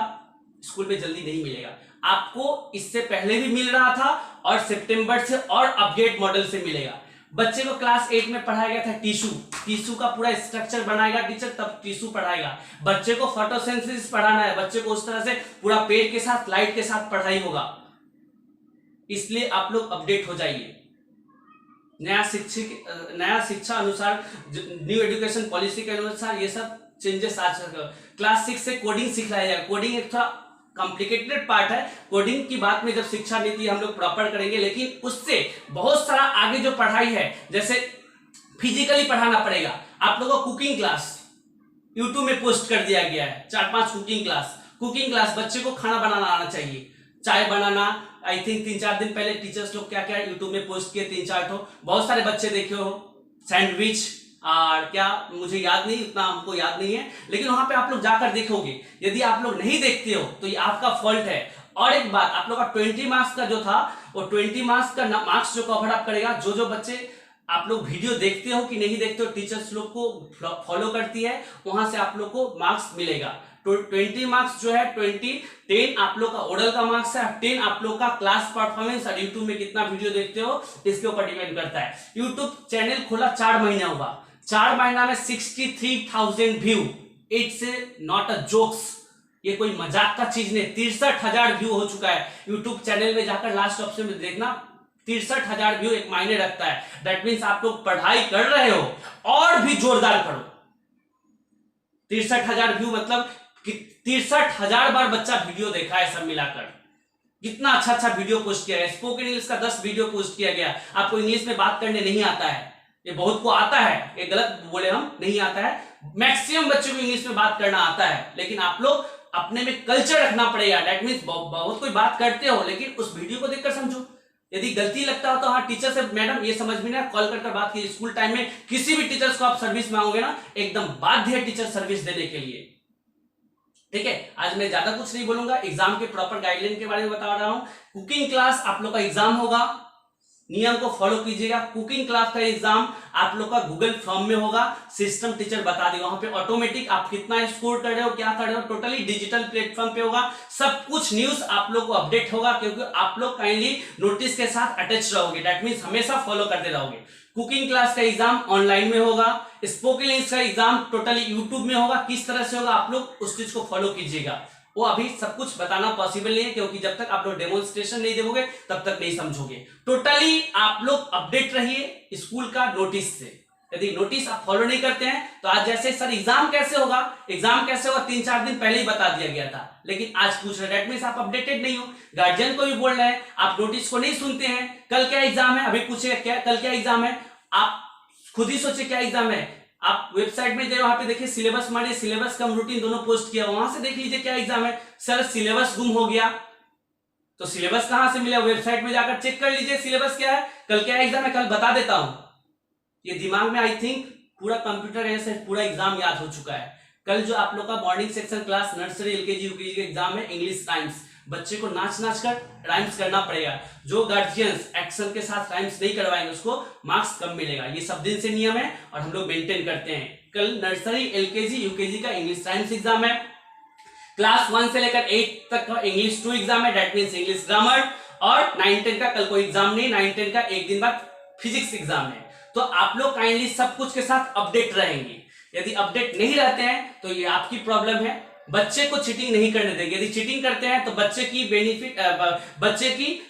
स्कूल में जल्दी नहीं मिलेगा। आपको इससे पहले भी मिल रहा था और सितंबर से और अपग्रेड मॉडल से मिलेगा। बच्चे को क्लास 8 में पढ़ाया गया था टिश्यू का पूरा स्ट्रक्चर बनाएगा टीचर, तब टिश्यू पढ़ाएगा। बच्चे को फोटोसिंथेसिस पढ़ाना है, बच्चे को उस तरह से पूरा पेड़ के साथ लाइट के साथ पढ़ाई होगा। इसलिए आप लोग अपडेट हो जाइए। नया शिक्षा अनुसार, न्यू एजुकेशन पॉलिसी के अनुसार ये सब चेंजेस आ चुके। क्लास 6 से कोडिंग सिखाया जाएगा। कोडिंग एक थोड़ा कॉम्प्लिकेटेड पार्ट है। कोडिंग की बात में जब शिक्षा नीति हम लोग प्रॉपर करेंगे, लेकिन उससे बहुत सारा आगे जो पढ़ाई है, जैसे फिजिकली पढ़ाना पड़ेगा। आप लोगों को कुकिंग क्लास यूट्यूब में पोस्ट कर दिया गया है, 4-5 कुकिंग क्लास। बच्चे को खाना बनाना आना चाहिए। चाय बनाना, आई थिंक 3-4 दिन पहले टीचर्स लोग क्या क्या यूट्यूब में पोस्ट किए, 3-4 तो बहुत सारे बच्चे देखे हो, सैंडविच और क्या मुझे याद नहीं, उतना हमको याद नहीं है, लेकिन वहां पे आप लोग जाकर देखोगे। यदि आप लोग नहीं देखते हो तो ये आपका फॉल्ट है। और एक बात, आप लोग का 20 मार्क्स का जो था वो 20 मार्क्स का मार्क्स जो कवर अप करेगा, जो बच्चे आप लोग वीडियो देखते हो कि नहीं देखते हो, टीचर्स लोग को फॉलो करती है, वहां से आप लोग को मार्क्स मिलेगा। तो 20 मार्क्स जो है 10 आप लोग का ओरल का मार्क्स है, 10 आप लोग का क्लास परफॉर्मेंस और यूट्यूब में कितना वीडियो देखते हो इसके ऊपर डिपेंड करता है। यूट्यूब चैनल खोला 4 महीना हुआ, 4 महीना में 63,000 view, it's not a jokes, ये कोई मजाक का चीज नहीं। 63,000 व्यू हो चुका है यूट्यूब चैनल में, जाकर लास्ट ऑप्शन में देखना, 63,000 व्यू एक मायने रखता है। दैट मीन्स आप लोग पढ़ाई कर रहे हो और भी जोरदार करो। 63,000 व्यू मतलब 63,000 बार बच्चा वीडियो देखा है, सब मिलाकर कितना अच्छा अच्छा वीडियो पोस्ट किया है। स्पोकन इंग्लिश का 10 वीडियो पोस्ट किया गया। आपको इंग्लिश में बात करने नहीं आता है, ये बहुत को आता है, ये गलत बोले हम, नहीं आता है, मैक्सिमम बच्चों को इंग्लिश में बात करना आता है, लेकिन आप लोग अपने में कल्चर रखना पड़ेगा। दैट मीन्स बहुत कोई बात करते हो लेकिन उस वीडियो को देखकर समझो। यदि गलती लगता हो तो हाँ, टीचर से मैडम ये समझ में ना कॉल कर बात कीजिए। स्कूल टाइम में किसी भी टीचर्स को आप सर्विस मांगोगे ना, एकदम बाध्य है टीचर सर्विस देने के लिए। ठीक है, आज मैं ज्यादा कुछ नहीं बोलूंगा, एग्जाम के प्रॉपर गाइडलाइन के बारे में बता रहा हूं। कुकिंग क्लास आप लोग का एग्जाम होगा, नियम को फॉलो कीजिएगा। कुकिंग क्लास का एग्जाम आप लोग का गूगल फॉर्म में होगा, सिस्टम टीचर बता देगा, वहां पे ऑटोमेटिक आप कितना स्कोर कर रहे हो, क्या कर रहे हो, टोटली डिजिटल प्लेटफॉर्म पे होगा। सब कुछ न्यूज आप लोग को अपडेट होगा, क्योंकि आप लोग काइंडली नोटिस के साथ अटैच रहोगे। दैट मीन्स हमेशा फॉलो करते रहोगे। कुकिंग क्लास का एग्जाम ऑनलाइन में होगा। स्पोकन इंग्लिश का एग्जाम टोटली यूट्यूब में होगा। किस तरह से होगा आप लोग उस चीज को फॉलो कीजिएगा। वो अभी सब कुछ बताना पॉसिबल नहीं है, क्योंकि जब तक आप लोग डेमोन्स्ट्रेशन नहीं देखोगे तब तक नहीं समझोगे। टोटली आप लोग अपडेट रहिए स्कूल का नोटिस से। यदि नोटिस आप फॉलो नहीं करते हैं तो आज जैसे सर एग्जाम कैसे होगा, एग्जाम कैसे होगा 3-4 दिन पहले ही बता दिया गया था, लेकिन आज पूछ रहे, दैट मींस आप अपडेटेड नहीं हो। गार्जियन को भी बोल रहे हैं, आप नोटिस को नहीं सुनते हैं। कल क्या एग्जाम है, अभी पूछे क्या कल क्या एग्जाम है, आप खुद ही सोचे क्या एग्जाम है। आप वेबसाइट में जाए, वहां पे देखिए सिलेबस मारिए, सिलेबस कम रूटीन दोनों पोस्ट किया, वहां से देख लीजिए क्या एग्जाम है। सर सिलेबस गुम हो गया, तो सिलेबस कहां से मिला, वेबसाइट में जाकर चेक कर लीजिए सिलेबस क्या है, कल क्या एग्जाम है, कल बता देता हूं। ये दिमाग में आई थिंक पूरा कंप्यूटर ऐसे पूरा एग्जाम याद हो चुका है। कल जो आप लोग का morning section class nursery LKG UKG का एग्जाम है, इंग्लिश राइम्स, बच्चे को नाच नाच कर राइम्स करना पड़ेगा। जो गार्जियंस एक्शन के साथ राइम्स नहीं करवाएंगे उसको मार्क्स कम मिलेगा। ये सब दिन से नियम है और हम लोग मेंटेन करते हैं। कल नर्सरी एलकेजी यूकेजी का इंग्लिश राइम्स एग्जाम है। क्लास 1 से लेकर 8 तक का इंग्लिश 2 एग्जाम है, दैट मींस इंग्लिश ग्रामर। और 9-10 का कल कोई एग्जाम नहीं, 9-10 का एक दिन बाद फिजिक्स एग्जाम है। तो आप लोग काइंडली सब कुछ के साथ अपडेट रहेंगे। यदि अपडेट नहीं रहते हैं तो ये आपकी प्रॉब्लम है। बच्चे को चीटिंग नहीं करने देंगे। यदि चीटिंग करते हैं तो बच्चे की बेनिफिट, बच्चे की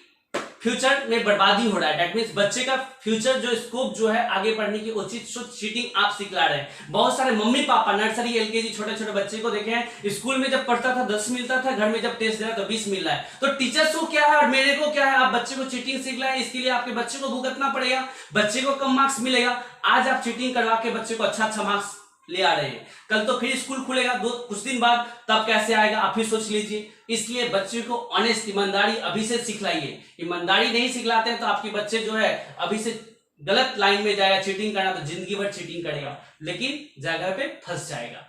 फ्यूचर में बर्बादी हो रहा है। दैट मींस बच्चे का फ्यूचर जो स्कोप जो है आगे बढ़ने की उचित चीटिंग आप सिखला रहे हैं। बहुत सारे मम्मी पापा नर्सरी एलकेजी छोटे छोटे बच्चे को देखे हैं, स्कूल में जब पढ़ता था 10 मिलता था, घर में जब टेस्ट दे रहा तो 20 मिल रहा है। तो टीचर्स को क्या है और मेरे को क्या है, आप बच्चे को चीटिंग सिखलाएं, इसके लिए आपके बच्चे को भुगतना पड़ेगा, बच्चे को कम मार्क्स मिलेगा। आज आप चीटिंग करवा के बच्चे को अच्छा मार्क्स ले आ रहे हैं, कल तो फिर स्कूल खुलेगा कुछ दिन बाद, तब कैसे आएगा आप ही सोच लीजिए। इसलिए बच्चे को ऑनेस्ट ईमानदारी अभी से सिखलाइए। ईमानदारी नहीं सिखलाते हैं तो आपके बच्चे जो है अभी से गलत लाइन में जाएगा, चीटिंग करना तो जिंदगी भर चीटिंग करेगा, लेकिन जगह पे फंस जाएगा।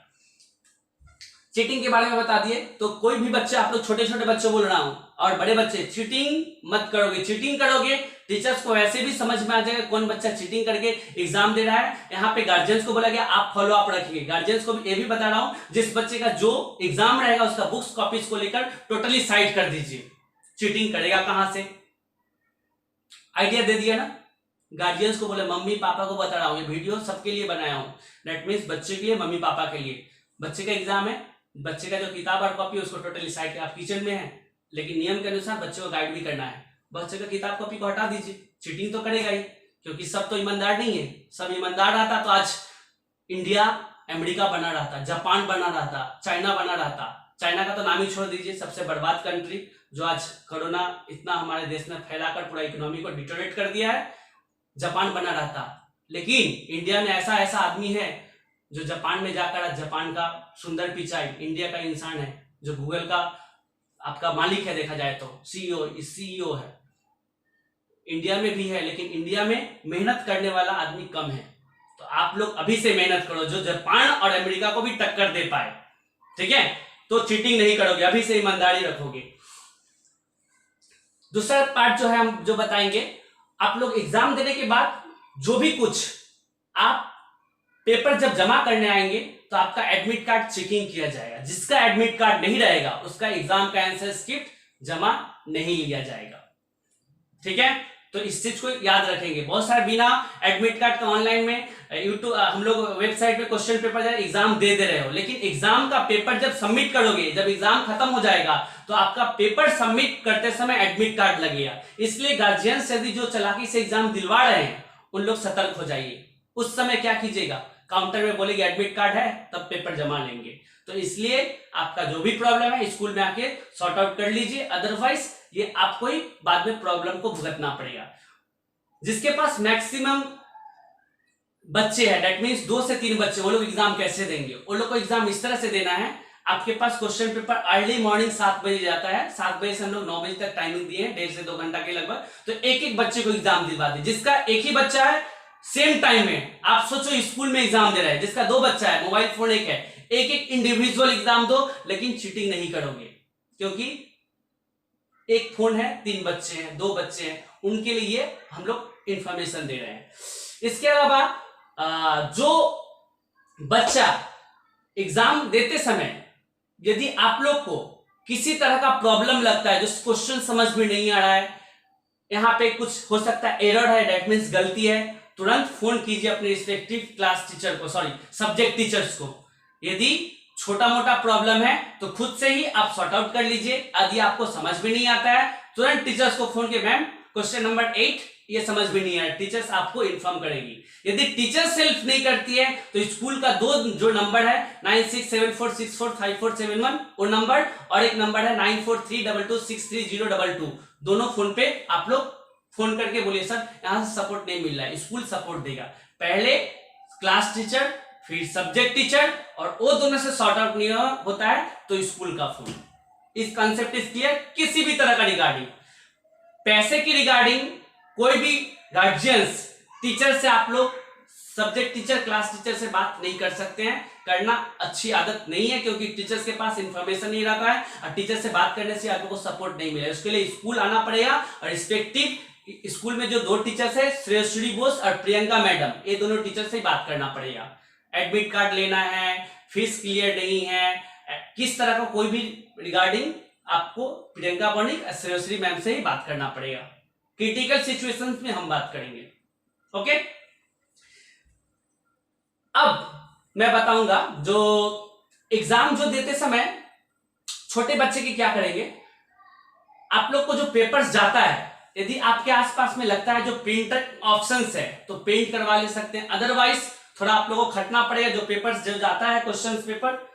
चीटिंग के बारे में बता दिए। तो कोई भी बच्चे, आप लोग छोटे छोटे बच्चे बोल रहा हूं और बड़े बच्चे, चीटिंग मत करोगे। चीटिंग करोगे टीचर्स को वैसे भी समझ में आ जाएगा कौन बच्चा चीटिंग करके एग्जाम दे रहा है। यहाँ पे गार्जियंस को बोला गया आप फॉलो अप रखिए। गार्जियंस को भी ये भी बता रहा हूं, जिस बच्चे का जो एग्जाम रहेगा उसका बुक्स कॉपीज को लेकर टोटली साइड कर दीजिए। चीटिंग करेगा कहां से, आइडिया दे दिया ना। गार्जियंस को बोले, मम्मी पापा को बता रहा हूं, ये वीडियो सबके लिए बनाया हूं। दैट मीन्स बच्चे के लिए, मम्मी पापा के लिए। बच्चे का एग्जाम है, बच्चे का जो किताब और कॉपी उसको टोटली साइड, आप किचन में है लेकिन नियम के अनुसार बच्चे को गाइड भी करना है, बच्चे का किताब कॉपी को हटा दीजिए। चीटिंग तो करेगा ही, क्योंकि सब तो ईमानदार नहीं है। सब ईमानदार रहता तो आज इंडिया अमेरिका बना रहता, जापान बना रहता, चाइना बना रहता। चाइना का तो नाम ही छोड़ दीजिए, सबसे बर्बाद कंट्री, जो आज कोरोना इतना हमारे देश में फैलाकर पूरा इकोनॉमी को डिटोरेट कर दिया है। जापान बना रहता, लेकिन इंडिया में ऐसा ऐसा आदमी है जो जापान में जाकर जापान का सुंदर पिचाई, इंडिया का इंसान है, जो गूगल का आपका मालिक है, देखा जाए तो सीईओ है, इंडिया में भी है, लेकिन इंडिया में मेहनत करने वाला आदमी कम है। तो आप लोग अभी से मेहनत करो जो जापान और अमेरिका को भी टक्कर दे पाए, ठीक है। तो चीटिंग नहीं करोगे, अभी से ईमानदारी रखोगे। दूसरा पार्ट जो है हम जो बताएंगे, आप लोग एग्जाम देने के बाद जो भी कुछ आप पेपर जब जमा करने आएंगे तो आपका एडमिट कार्ड चेकिंग किया जाएगा। जिसका एडमिट कार्ड नहीं रहेगा उसका एग्जाम का आंसर स्क्रिप्ट जमा नहीं लिया जाएगा, ठीक है। तो इस चीज को याद रखेंगे। बहुत सारे बिना एडमिट कार्ड का ऑनलाइन में यूट्यूब हम लोग वेबसाइट पे क्वेश्चन पेपर एग्जाम दे रहे हो, लेकिन एग्जाम का पेपर जब सबमिट करोगे, जब एग्जाम खत्म हो जाएगा तो आपका पेपर सबमिट करते समय एडमिट कार्ड लगेगा। इसलिए गार्जियंस यदि जो चालाकी से एग्जाम दिलवा रहे हैं उन लोग सतर्क हो जाइए। उस समय क्या कीजिएगा, काउंटर में बोलेंगे एडमिट कार्ड है, तब पेपर जमा लेंगे। तो इसलिए आपका जो भी प्रॉब्लम है स्कूल में आके सॉर्ट आउट कर लीजिए, अदरवाइज ये आपको ही बाद में प्रॉब्लम को भुगतना पड़ेगा। जिसके पास मैक्सिमम बच्चे हैं, दैट मींस 2 से 3 बच्चे, वो लोग एग्जाम कैसे देंगे? वो लोग को एग्जाम इस तरह से देना है, आपके पास क्वेश्चन पेपर अर्ली मॉर्निंग 7 बजे जाता है, 7 बजे से हम लोग 9 बजे तक टाइमिंग दिए हैं, 1.5 से 2 घंटा के लगभग। तो एक एक बच्चे को एग्जाम दिलवा दे, जिसका एक ही बच्चा है सेम टाइम में, आप सोचो स्कूल में एग्जाम दे रहा है, जिसका 2 बच्चा है, मोबाइल फोन एक है, एक एक इंडिविजुअल एग्जाम दो, लेकिन चीटिंग नहीं करोगे, क्योंकि एक फोन है, 3 बच्चे हैं, 2 बच्चे हैं, उनके लिए हम लोग इंफॉर्मेशन दे रहे हैं। इसके अलावा जो बच्चा एग्जाम देते समय यदि आप लोग को किसी तरह का प्रॉब्लम लगता है, जो क्वेश्चन समझ में नहीं आ रहा है, यहाँ पे कुछ हो सकता है एरर है, दैट मींस गलती है, तुरंत फोन कीजिए अपने रिस्पेक्टिव क्लास टीचर को, सॉरी सब्जेक्ट टीचर्स को। यदि छोटा मोटा प्रॉब्लम है तो खुद से ही आप सॉर्ट आउट कर लीजिए। यदि आपको समझ में नहीं आता है तुरंत टीचर्स को फोन के, मैम क्वेश्चन नंबर 8 ये समझ में नहीं आया, टीचर्स आपको इन्फॉर्म करेगी। यदि टीचर हेल्प नहीं करती है तो स्कूल का 2 जो नंबर है 9674645471 वो नंबर, और एक नंबर है 9432263022, दोनों फोन पे आप लोग फोन करके बोलिए सर यहां से सपोर्ट नहीं मिल रहा है, स्कूल सपोर्ट देगा। पहले क्लास टीचर, फिर सब्जेक्ट टीचर, और वो दोनों से सॉर्ट आउट नहीं होता है तो स्कूल का फोन। इस कॉन्सेप्ट इज क्लियर? किसी भी तरह का रिगार्डिंग, पैसे की रिगार्डिंग, कोई भी गार्जियंस टीचर से आप लोग सब्जेक्ट टीचर, क्लास टीचर से बात नहीं कर सकते हैं, करना अच्छी आदत नहीं है, क्योंकि टीचर्स के पास इंफॉर्मेशन नहीं रहता है और टीचर से बात करने से आपको सपोर्ट नहीं मिलेगा। उसके लिए स्कूल आना पड़ेगा, और रिस्पेक्टिव स्कूल में जो 2 टीचर्स है, श्रेयश्री बोस और प्रियंका मैडम, ये दोनों टीचर से बात करना पड़ेगा। एडमिट कार्ड लेना है, फीस क्लियर नहीं है, किस तरह का कोई भी रिगार्डिंग आपको प्रियंका बणिक, श्रेयश्री मैम से ही बात करना पड़ेगा। क्रिटिकल सिचुएशंस में हम बात करेंगे, ओके। अब मैं बताऊंगा जो एग्जाम जो देते समय छोटे बच्चे की क्या करेंगे। आप लोग को जो पेपर्स जाता है, यदि आपके आसपास में लगता है जो प्रिंटर ऑप्शंस है तो प्रिंट करवा ले सकते हैं, अदरवाइज थोड़ा आप लोगों को खटना पड़ेगा। जो पेपर्स जो जाता है क्वेश्चन पेपर,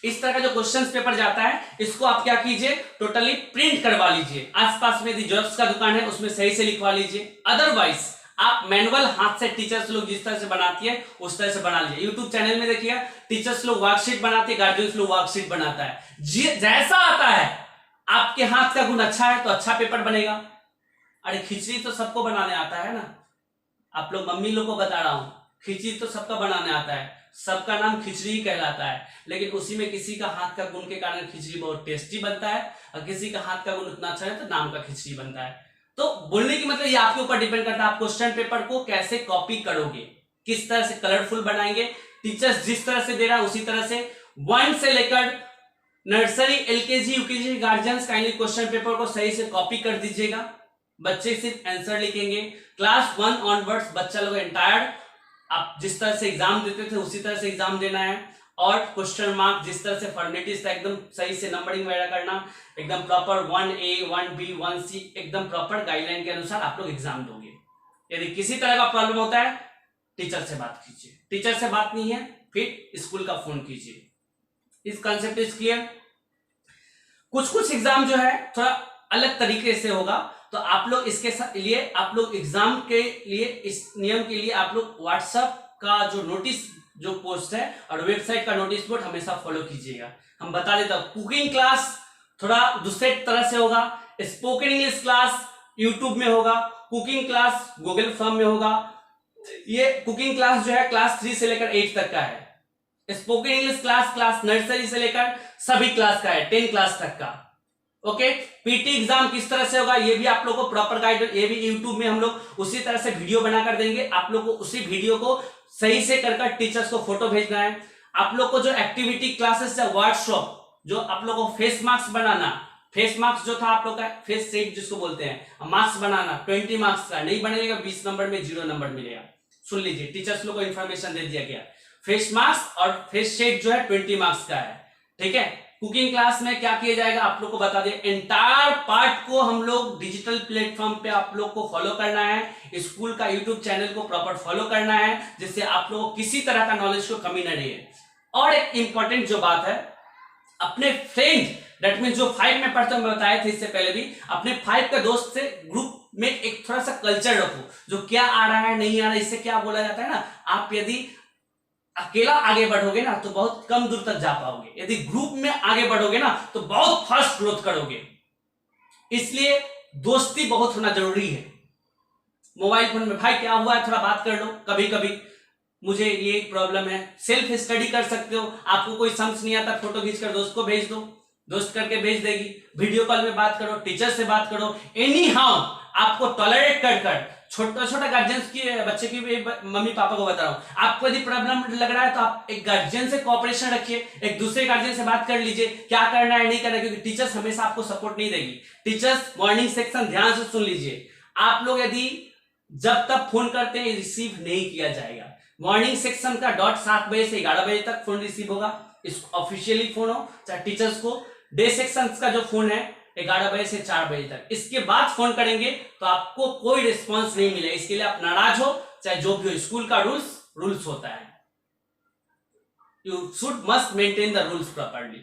इस तरह का जो क्वेश्चन पेपर जाता है, इसको आप क्या कीजिए, टोटली प्रिंट करवा लीजिए। आसपास में यदि जेरॉक्स का दुकान है उसमें सही से लिखवा लीजिए, अदरवाइज आप मैनुअल हाथ से टीचर्स लोग जिस तरह से बनाती है उस तरह से बना लीजिए। यूट्यूब चैनल में देखिए टीचर्स लोग वर्कशीट बनाते हैं, गार्जियंस लोग वर्कशीट बनाता है। जैसा आता है, आपके हाथ का गुण अच्छा है तो अच्छा पेपर बनेगा। अरे खिचड़ी तो सबको बनाने आता है ना, आप लोग मम्मी लोग को बता रहा हूं, खिचड़ी तो सबका बनाने आता है, सबका नाम खिचड़ी ही कहलाता है, लेकिन उसी में किसी का हाथ का गुण के कारण खिचड़ी बहुत टेस्टी बनता है, और किसी का हाथ का गुण उतना अच्छा है तो नाम का खिचड़ी बनता है। तो बोलने की मतलब ये आपके ऊपर डिपेंड करता है, आप क्वेश्चन पेपर को कैसे कॉपी करोगे, किस तरह से कलरफुल बनाएंगे। टीचर्स जिस तरह से दे रहा है उसी तरह से 1 से लेकर nursery, LKG, UKG guardians kindly question paper को सही से कॉपी कर दीजिएगा। बच्चे सिर्फ आंसर लिखेंगे। क्लास 1 ऑनवर्ड्स बच्चा लोग एंटायर आप जिस तरह से एग्जाम देते थे उसी तरह से एग्जाम देना है, और क्वेश्चन मार्क जिस तरह से फॉर्मेलिटीज था एकदम सही से नंबरिंग वगैरह करना, एकदम प्रॉपर 1A 1B 1C एकदम प्रॉपर गाइडलाइन के अनुसार आप लोग एग्जाम दोगे। यदि किसी तरह का प्रॉब्लम होता है टीचर से बात कीजिए, टीचर से बात नहीं है फिर स्कूल का फोन कीजिए। इस कॉन्सेप्ट इज क्लियर? कुछ एग्जाम जो है थोड़ा अलग तरीके से होगा, तो आप लोग इसके लिए आप लोग एग्जाम के लिए इस नियम के लिए आप लोग व्हाट्सएप का जो नोटिस जो पोस्ट है, और वेबसाइट का नोटिस बोर्ड हमेशा फॉलो कीजिएगा। हम बता देता हूं, कुकिंग क्लास थोड़ा दूसरे तरह से होगा, स्पोकन इंग्लिश क्लास यूट्यूब में होगा, कुकिंग क्लास गूगल फॉर्म में होगा। ये कुकिंग क्लास जो है क्लास 3 से लेकर 8 तक का है। स्पोकन इंग्लिश क्लास नर्सरी से लेकर सभी क्लास का है, 10 क्लास तक का। ओके, पीटी एग्जाम किस तरह से होगा ये भी आप लोगों को प्रॉपर गाइड, ये भी यूट्यूब में हम लोग उसी तरह से वीडियो बनाकर देंगे। आप लोग को उसी वीडियो को सही से कर टीचर्स को फोटो भेजना है। आप लोग को जो एक्टिविटी क्लासेस है, वर्कशॉप, जो आप लोग को फेस मास्क बनाना, फेस मास्क जो था आप लोग का फेस शेप जिसको बोलते हैं, मास्क बनाना 20 मार्क्स का, नहीं बनेगा 20 नंबर में 0 नंबर मिलेगा। सुन लीजिए, टीचर्स लोग को इंफॉर्मेशन दे दिया गया। फेस मास्क और फेस शेप जो है 20 मार्क्स का है, ठीक है। कुकिंग क्लास में क्या किया जाएगा आप लोग को बता दें, एंटायर पार्ट को हम लोग डिजिटल प्लेटफॉर्म पे आप लोग को फॉलो करना है, स्कूल का यूट्यूब चैनल को प्रॉपर फॉलो करना है, जिससे आप लोग को किसी तरह का नॉलेज को कमी न रहे। और एक इंपॉर्टेंट जो बात है, अपने फ्रेंड दैट मीन जो 5 में पढ़ते मैं बताए थे इससे पहले भी, अपने 5 का दोस्त से ग्रुप में एक थोड़ा सा कल्चर रखो, जो क्या आ रहा है नहीं आ रहा है। इससे क्या बोला जाता है ना, आप यदि अकेला आगे बढ़ोगे ना तो बहुत कम दूर तक जा पाओगे, यदि ग्रुप में आगे बढ़ोगे ना तो बहुत फास्ट ग्रोथ करोगे। इसलिए दोस्ती बहुत होना जरूरी है। मोबाइल फोन में भाई क्या हुआ है थोड़ा बात कर लो, कभी कभी मुझे ये प्रॉब्लम है, सेल्फ स्टडी कर सकते हो। आपको कोई समझ नहीं आता, फोटो खींचकर दोस्त को भेज दो, दोस्त करके भेज देगी। वीडियो कॉल में बात करो, टीचर से बात करो, एनी हाउ आपको टॉलरेट कर छोटा छोटा गार्जियंस की बच्चे की भी मम्मी पापा को बता रहा हूं, आपको यदि प्रॉब्लम लग रहा है तो आप एक गार्जियन से कोऑपरेशन रखिए, एक दूसरे गार्जियन से बात कर लीजिए क्या करना है नहीं करना है, क्योंकि टीचर्स हमेशा आपको सपोर्ट नहीं देगी। टीचर्स मॉर्निंग सेक्शन ध्यान से सुन लीजिए, आप लोग यदि जब तक फोन करते हैं रिसीव नहीं किया जाएगा। मॉर्निंग सेक्शन का 7 बजे से 11 बजे तक फोन रिसीव होगा, ऑफिशियली फोन हो चाहे टीचर्स को। डे सेक्शन का जो फोन है 11 बजे से 4 बजे तक, इसके बाद फोन करेंगे तो आपको कोई रिस्पांस नहीं मिलेगा। इसके लिए आप नाराज हो चाहे जो भी हो, स्कूल का रूल्स होता है, you should must maintain the rules properly.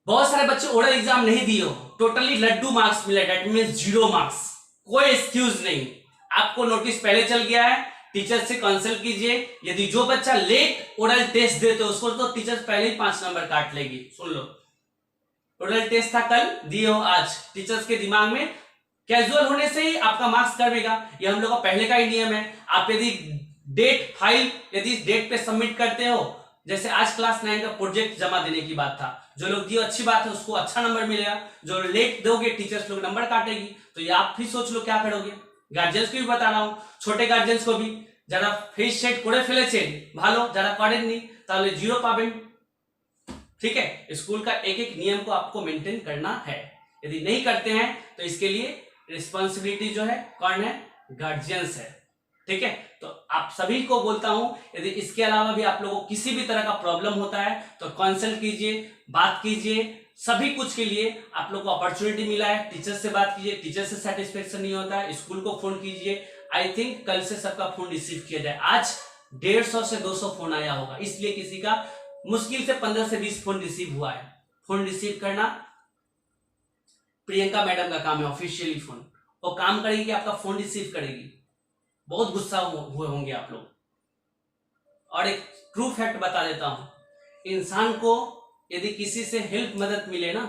बहुत सारे बच्चे ओरल एग्जाम नहीं दिए हो, टोटली लड्डू मार्क्स मिले, दैट मींस 0 मार्क्स, कोई एक्सक्यूज नहीं। आपको नोटिस पहले चल गया है, टीचर से कंसल्ट कीजिए। यदि जो बच्चा लेट ओरल टेस्ट देते हो उसको तो टीचर पहले ही 5 नंबर काट लेगी। सुन लो, ओरल टेस्ट था कल, दिए हो आज, टीचर्स के दिमाग में कैजुअल होने से ही आपका मार्क्स कटेगा, ये हम लोग का पहले का ही नियम है। आप यदि डेट फाइल यदि डेट पे सबमिट करते हो, जैसे आज क्लास 9 का प्रोजेक्ट जमा देने की बात था, जो लोग दिए अच्छी बात है, उसको अच्छा नंबर मिलेगा, जो लेट दोगे टीचर्स लोग नंबर काटेगी। तो ये आप भी सोच लो क्या करोगे। गार्जियंस को भी बता रहा हूं, छोटे गार्जियंस को भी, যারা ফেস সেট করে ফেলেছেন ভালো, যারা করেননি তাহলে 0 পাবেন। ठीक है, स्कूल का एक एक नियम को आपको मेंटेन करना है, यदि नहीं करते हैं तो इसके लिए रिस्पॉन्सिबिलिटी जो है कौन है, गार्जियंस है। ठीक है, तो आप सभी को बोलता हूं यदि इसके अलावा भी आप लोगों को किसी भी तरह का प्रॉब्लम होता है तो कंसल्ट कीजिए, बात कीजिए। सभी कुछ के लिए आप लोग को अपॉर्चुनिटी मिला है, टीचर से बात कीजिए, टीचर से सेटिस्फेक्शन नहीं होता है स्कूल को फोन कीजिए। आई थिंक कल से सबका फोन रिसीव किया जाए, आज 150 से 200 फोन आया होगा, इसलिए किसी का मुश्किल से 15 से 20 फोन रिसीव हुआ है। फोन रिसीव करना प्रियंका मैडम का काम है, ऑफिशियली फोन वो काम करेगी, आपका फोन रिसीव करेगी। बहुत गुस्सा हुए होंगे आप लोग। और एक ट्रू फैक्ट बता देता हूं, इंसान को यदि किसी से हेल्प मदद मिले ना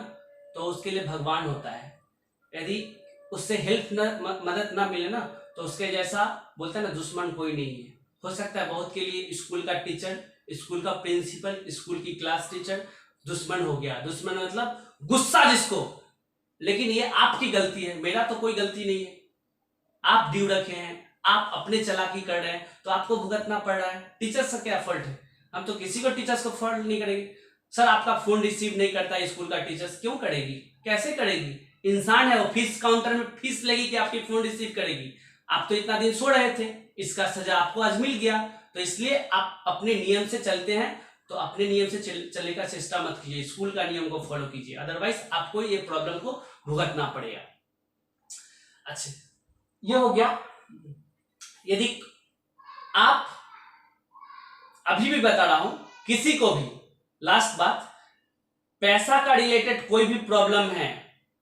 तो उसके लिए भगवान होता है, यदि उससे हेल्प मदद ना मिले ना तो उसके जैसा बोलते हैं ना दुश्मन कोई नहीं है। हो सकता है बहुत के लिए स्कूल का टीचर, स्कूल का प्रिंसिपल, स्कूल की क्लास टीचर दुश्मन हो गया, दुश्मन मतलब गुस्सा जिसको, लेकिन ये आपकी गलती है, मेरा तो कोई गलती नहीं है। आप ड्यू रखे हैं, आप अपने चालाकी कर रहे हैं तो आपको भुगतना पड़ रहा है। टीचर्स का क्या फॉल्ट है, हम तो किसी को टीचर्स को फॉल्ट नहीं करेंगे। सर आपका फोन रिसीव नहीं करता है स्कूल का टीचर्स, क्यों करेगी, कैसे करेगी, इंसान है वो, फीस काउंटर में फीस लगी कि आपकी फोन रिसीव करेगी। आप तो इतना दिन सो रहे थे, इसका सजा आपको आज मिल गया, तो इसलिए आप अपने नियम से चलते हैं तो अपने नियम से चलने का चेष्टा मत कीजिए, स्कूल का नियम को फॉलो कीजिए, अदरवाइज आपको ये प्रॉब्लम को भुगतना पड़ेगा। अच्छा, ये हो गया। यदि आप अभी भी बता रहा हूं किसी को भी, लास्ट बात, पैसा का रिलेटेड कोई भी प्रॉब्लम है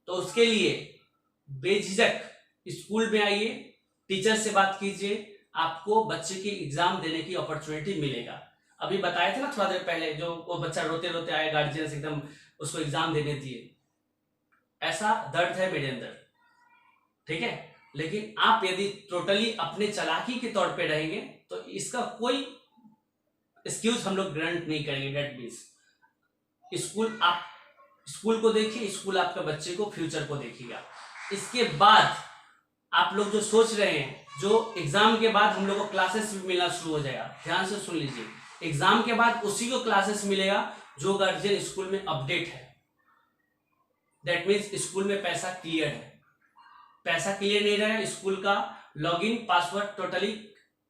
तो उसके लिए बेझिझक स्कूल में आइए, टीचर से बात कीजिए, आपको बच्चे की एग्जाम देने की अपॉर्चुनिटी मिलेगा। अभी बताया था ना थोड़ा देर पहले, जो वो बच्चा रोते रोते आया, गार्जियन एकदम उसको एग्जाम देने दिए, ऐसा दर्द है मेरे अंदर, ठीक है। लेकिन आप यदि टोटली अपने चालाकी के तौर पे रहेंगे तो इसका कोई एक्सक्यूज हम लोग ग्रांट नहीं करेंगे। डेट मीन्स स्कूल, आप स्कूल को देखिए, स्कूल आपके बच्चे को, फ्यूचर को देखिएगा। इसके बाद आप लोग जो सोच रहे हैं, जो एग्जाम के बाद हम लोग को क्लासेस मिलना शुरू हो जाएगा, ध्यान से सुन लीजिए, एग्जाम के बाद उसी को क्लासेस मिलेगा जो गार्जियन स्कूल में अपडेट है। दैट मीन्स स्कूल में पैसा क्लियर है। पैसा क्लियर नहीं रहा, स्कूल का लॉगिन पासवर्ड टोटली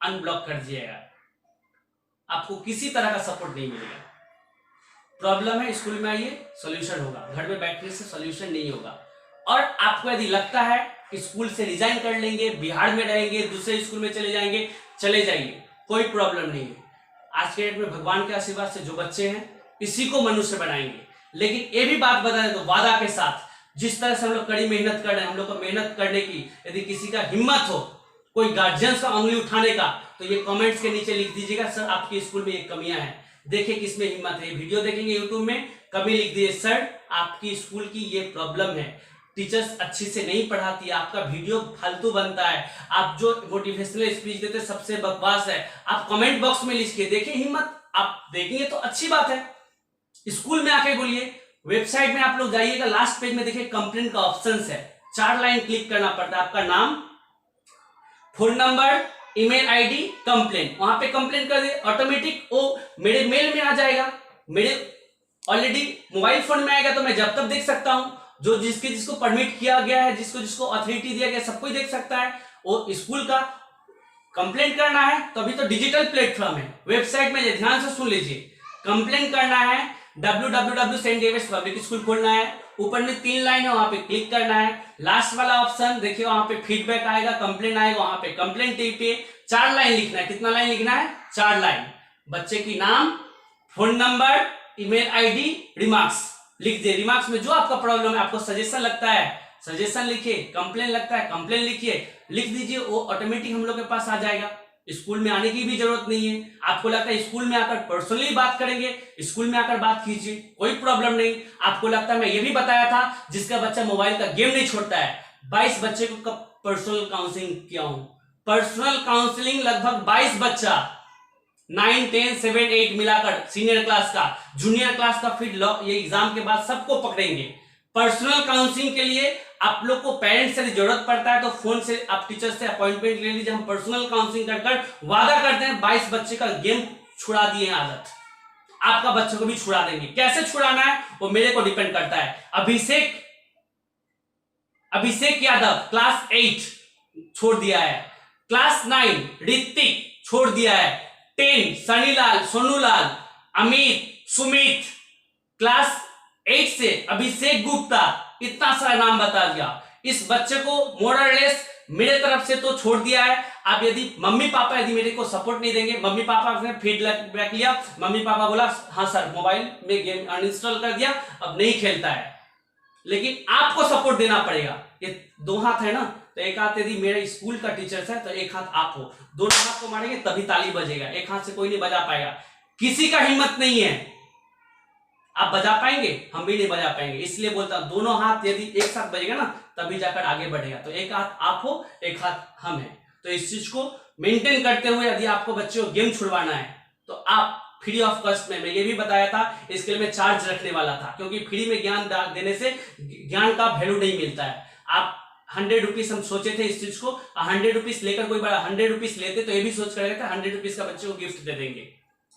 अनब्लॉक कर दिएगा, आपको किसी तरह का सपोर्ट नहीं मिलेगा। प्रॉब्लम है, स्कूल में आइए, सॉल्यूशन होगा, घर में बैठने से सॉल्यूशन नहीं होगा। और आपको यदि लगता है कि स्कूल से रिजाइन कर लेंगे, बिहार में रहेंगे, दूसरे स्कूल में चले जाएंगे, चले जाइए, कोई प्रॉब्लम नहीं है। आज के डेट में भगवान के आशीर्वाद से जो बच्चे हैं इसी को मनुष्य बनाएंगे। लेकिन ये भी बात बता दें तो वादा के साथ, जिस तरह से हम लोग कड़ी मेहनत कर रहे हैं, हम लोग को मेहनत करने की यदि किसी का हिम्मत हो कोई गार्जियंस का उंगली उठाने का, तो ये कमेंट्स के नीचे लिख दीजिएगा, सर आपके स्कूल में ये कमियां हैं, देखिए किसमें हिम्मत है। वीडियो देखेंगे यूट्यूब में, कभी लिख दीजिए सर आपकी स्कूल की ये प्रॉब्लम है, टीचर्स अच्छी से नहीं पढ़ाती है, आपका वीडियो फालतू बनता है, आप जो मोटिवेशनल स्पीच देते हैं सबसे बकवास है। आप कमेंट बॉक्स में लिखिए, देखिए हिम्मत, आप देखेंगे तो अच्छी बात है। स्कूल में आके बोलिए। वेबसाइट में आप लोग जाइएगा, लास्ट पेज में देखिए कंप्लेंट का ऑप्शन है, 4 लाइन क्लिक करना पड़ता है, आपका नाम, phone number, email ID, complaint, वहां पे कंप्लेंट कर दे, ऑटोमेटिक वो मेरे मेल में आ जाएगा, मेरे ऑलरेडी मोबाइल फोन में आएगा, तो मैं जब तक देख सकता हूं, जो जिसको परमिट किया गया है, जिसको अथॉरिटी दिया गया, सबको देख सकता है। वो स्कूल का कंप्लेंट करना है तो अभी तो डिजिटल प्लेटफॉर्म है, वेबसाइट में ध्यान से सुन लीजिए, कंप्लेंट करना है www saint David's public school खोलना है, ऊपर में 3 लाइन है, वहां पे क्लिक करना है, लास्ट वाला ऑप्शन देखिए, वहां पे फीडबैक आएगा, कंप्लेंट आएगा, वहां पे कंप्लेंट पे 4 लाइन लिखना है। कितना लाइन लिखना है? 4 लाइन। बच्चे की नाम, phone number, email ID, remarks लिख दे। रिमार्क्स में जो आपका प्रॉब्लम है, आपको सजेशन लगता है सजेशन लिखिए, कंप्लेन लगता है कंप्लेन लिखिए, लिख दीजिए, वो ऑटोमेटिक हम लोग के पास आ जाएगा। स्कूल में आने की भी जरूरत नहीं है। आपको लगता है स्कूल में आकर पर्सनली बात करेंगे, स्कूल में आकर बात कीजिए, कोई प्रॉब्लम नहीं। आपको लगता है मैं ये भी बताया था, जिसका बच्चा मोबाइल का गेम नहीं छोड़ता है, 22 बच्चे को पर्सनल काउंसलिंग किया हूं। पर्सनल काउंसलिंग लगभग 22 बच्चा, 9, 10, 7, 8 मिलाकर, सीनियर क्लास का, जूनियर क्लास का, फिर ये एग्जाम के बाद सबको पकड़ेंगे। पर्सनल काउंसलिंग के लिए आप लोग को पेरेंट्स से जरूरत पड़ता है तो फोन से आप टीचर से अपॉइंटमेंट ले लीजिए। हम पर्सनल काउंसलिंग कर वादा करते हैं 22 बच्चे का गेम छुड़ा दिए हैं आदत, आपका बच्चे को भी छुड़ा देंगे। कैसे छुड़ाना है वो मेरे को डिपेंड करता है। अभिषेक यादव क्लास 8 छोड़ दिया है, क्लास 9 ऋतिक छोड़ दिया है, 10 सनीलाल, सोनूलाल, अमित, सुमित, क्लास 8 से अभिषेक गुप्ता, इतना सारा नाम बता दिया। इस बच्चे को मोरलेस मेरे तरफ से तो छोड़ दिया है। आप यदि मम्मी पापा यदि मेरे को सपोर्ट नहीं देंगे, मम्मी पापा ने फीडबैक लिया, मम्मी पापा बोला हाँ सर मोबाइल में गेम अनइंस्टॉल कर दिया, अब नहीं खेलता है, लेकिन आपको सपोर्ट देना पड़ेगा। ये 2 हाथ है ना, तो एक हाथ यदि मेरे स्कूल का टीचर है तो एक हाथ आप हो, दोनों हाथ को मारेंगे तभी ताली बजेगा, एक हाथ से कोई नहीं बजा पाएगा। किसी का हिम्मत नहीं है, आप बजा पाएंगे, हम भी नहीं बजा पाएंगे। इसलिए बोलता हूं दोनों हाथ यदि एक साथ बजेगा ना तभी जाकर आगे बढ़ेगा। तो एक हाथ आप हो, एक हाथ हम है। तो इस चीज को मेंटेन करते हुए यदि आपको बच्चे को गेम छुड़वाना है तो आप फ्री ऑफ कॉस्ट में, मैं ये भी बताया था, इसके लिए मैं चार्ज रखने वाला था, क्योंकि फ्री में ज्ञान देने से ज्ञान का वैल्यू नहीं मिलता है। आप 100 रुपीज हम सोचे थे इस चीज को, 100 रुपीज लेकर कोई बड़ा 100 रुपीज लेते तो ये भी सोच कर 100 रुपीज का बच्चे को गिफ्ट दे देंगे।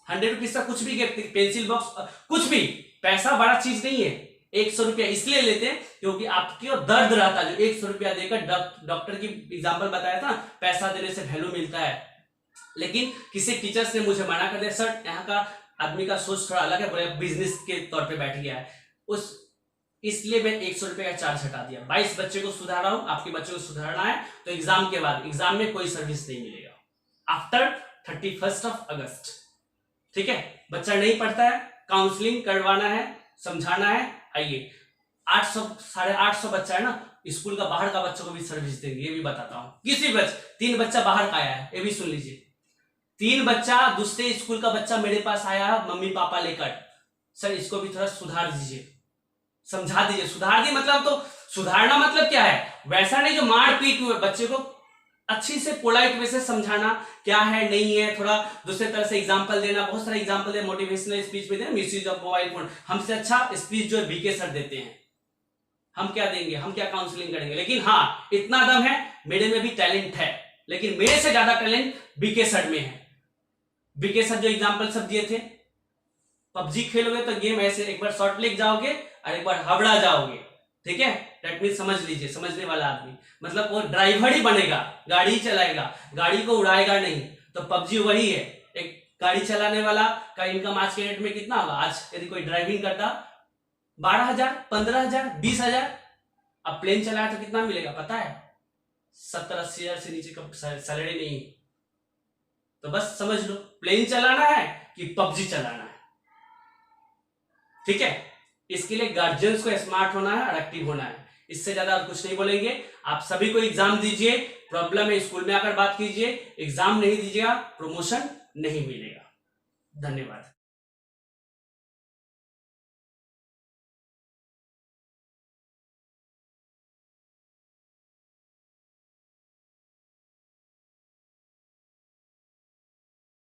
100 रुपीज का कुछ भी गिफ्ट, पेंसिल बॉक्स, कुछ भी, पैसा बड़ा चीज नहीं है। 100 रुपया इसलिए लेते हैं क्योंकि आपको दर्द रहता है। जो 100 रुपया देकर डॉक्टर की एग्जांपल बताया था, पैसा देने से वैल्यू मिलता है। लेकिन किसी टीचर्स ने मुझे मना कर दिया, सर यहाँ का आदमी का सोच थोड़ा अलग है, बिजनेस के तौर पे बैठ गया है, इसलिए मैं 100 रुपये का चार्ज हटा दिया। 22 बच्चे को सुधारा हूं, आपके बच्चे को सुधारना है तो एग्जाम के बाद, एग्जाम में कोई सर्विस नहीं मिलेगा आफ्टर 31 अगस्त। ठीक है, बच्चा नहीं पढ़ता है, काउंसलिंग करवाना है, समझाना है, आइए। 800 850 बच्चा है ना, स्कूल का बाहर का बच्चों को भी सर्विस देंगे, ये भी बताता हूं। किसी 3 बच्चा बाहर का आया है, ये भी सुन लीजिए। 3 बच्चा दूसरे स्कूल का बच्चा मेरे पास आया मम्मी पापा लेकर, सर इसको भी थोड़ा सुधार दीजिए, समझा दीजिए। सुधार दी मतलब, तो सुधारना मतलब क्या है, वैसा नहीं जो मार पीट हुए, बच्चे को अच्छी से पोलाइट वे से समझाना क्या है नहीं है, थोड़ा दूसरे तरह से एग्जांपल देना, बहुत सारे एग्जांपल दे, मोटिवेशनल स्पीच में दे, मिसयूज ऑफ मोबाइल फोन। हमसे अच्छा स्पीच जो है बीके सर देते हैं, हम क्या देंगे, हम क्या काउंसलिंग करेंगे। लेकिन हाँ, इतना दम है, मेरे में भी टैलेंट है, लेकिन मेरे से ज्यादा टैलेंट बीके सर में है। बीके सर जो एग्जाम्पल सब दिए थे, पबजी खेलोगे तो गेम ऐसे, एक बार शॉर्ट लेक जाओगे और एक बार हावड़ा जाओगे, ठीक है, दैट मीन समझ लीजिए, समझने वाला आदमी, मतलब वो ड्राइवर ही बनेगा, गाड़ी ही चलाएगा, गाड़ी को उड़ाएगा नहीं। तो पबजी वही है, एक गाड़ी चलाने वाला का इनकम आज के डेट में कितना होगा, आज यदि कोई ड्राइविंग करता 12,000, 15,000, 20,000, अब प्लेन चलाया तो कितना मिलेगा पता है, 70-80 हजार से नीचे का सैलरी नहीं। तो बस समझ लो, प्लेन चलाना है कि पबजी चलाना है, ठीक है। इसके लिए गार्जियंस को स्मार्ट होना है और एक्टिव होना है, इससे ज्यादा और कुछ नहीं बोलेंगे। आप सभी को एग्जाम दीजिए, प्रॉब्लम है स्कूल में आकर बात कीजिए, एग्जाम नहीं दीजिएगा प्रमोशन नहीं मिलेगा। धन्यवाद।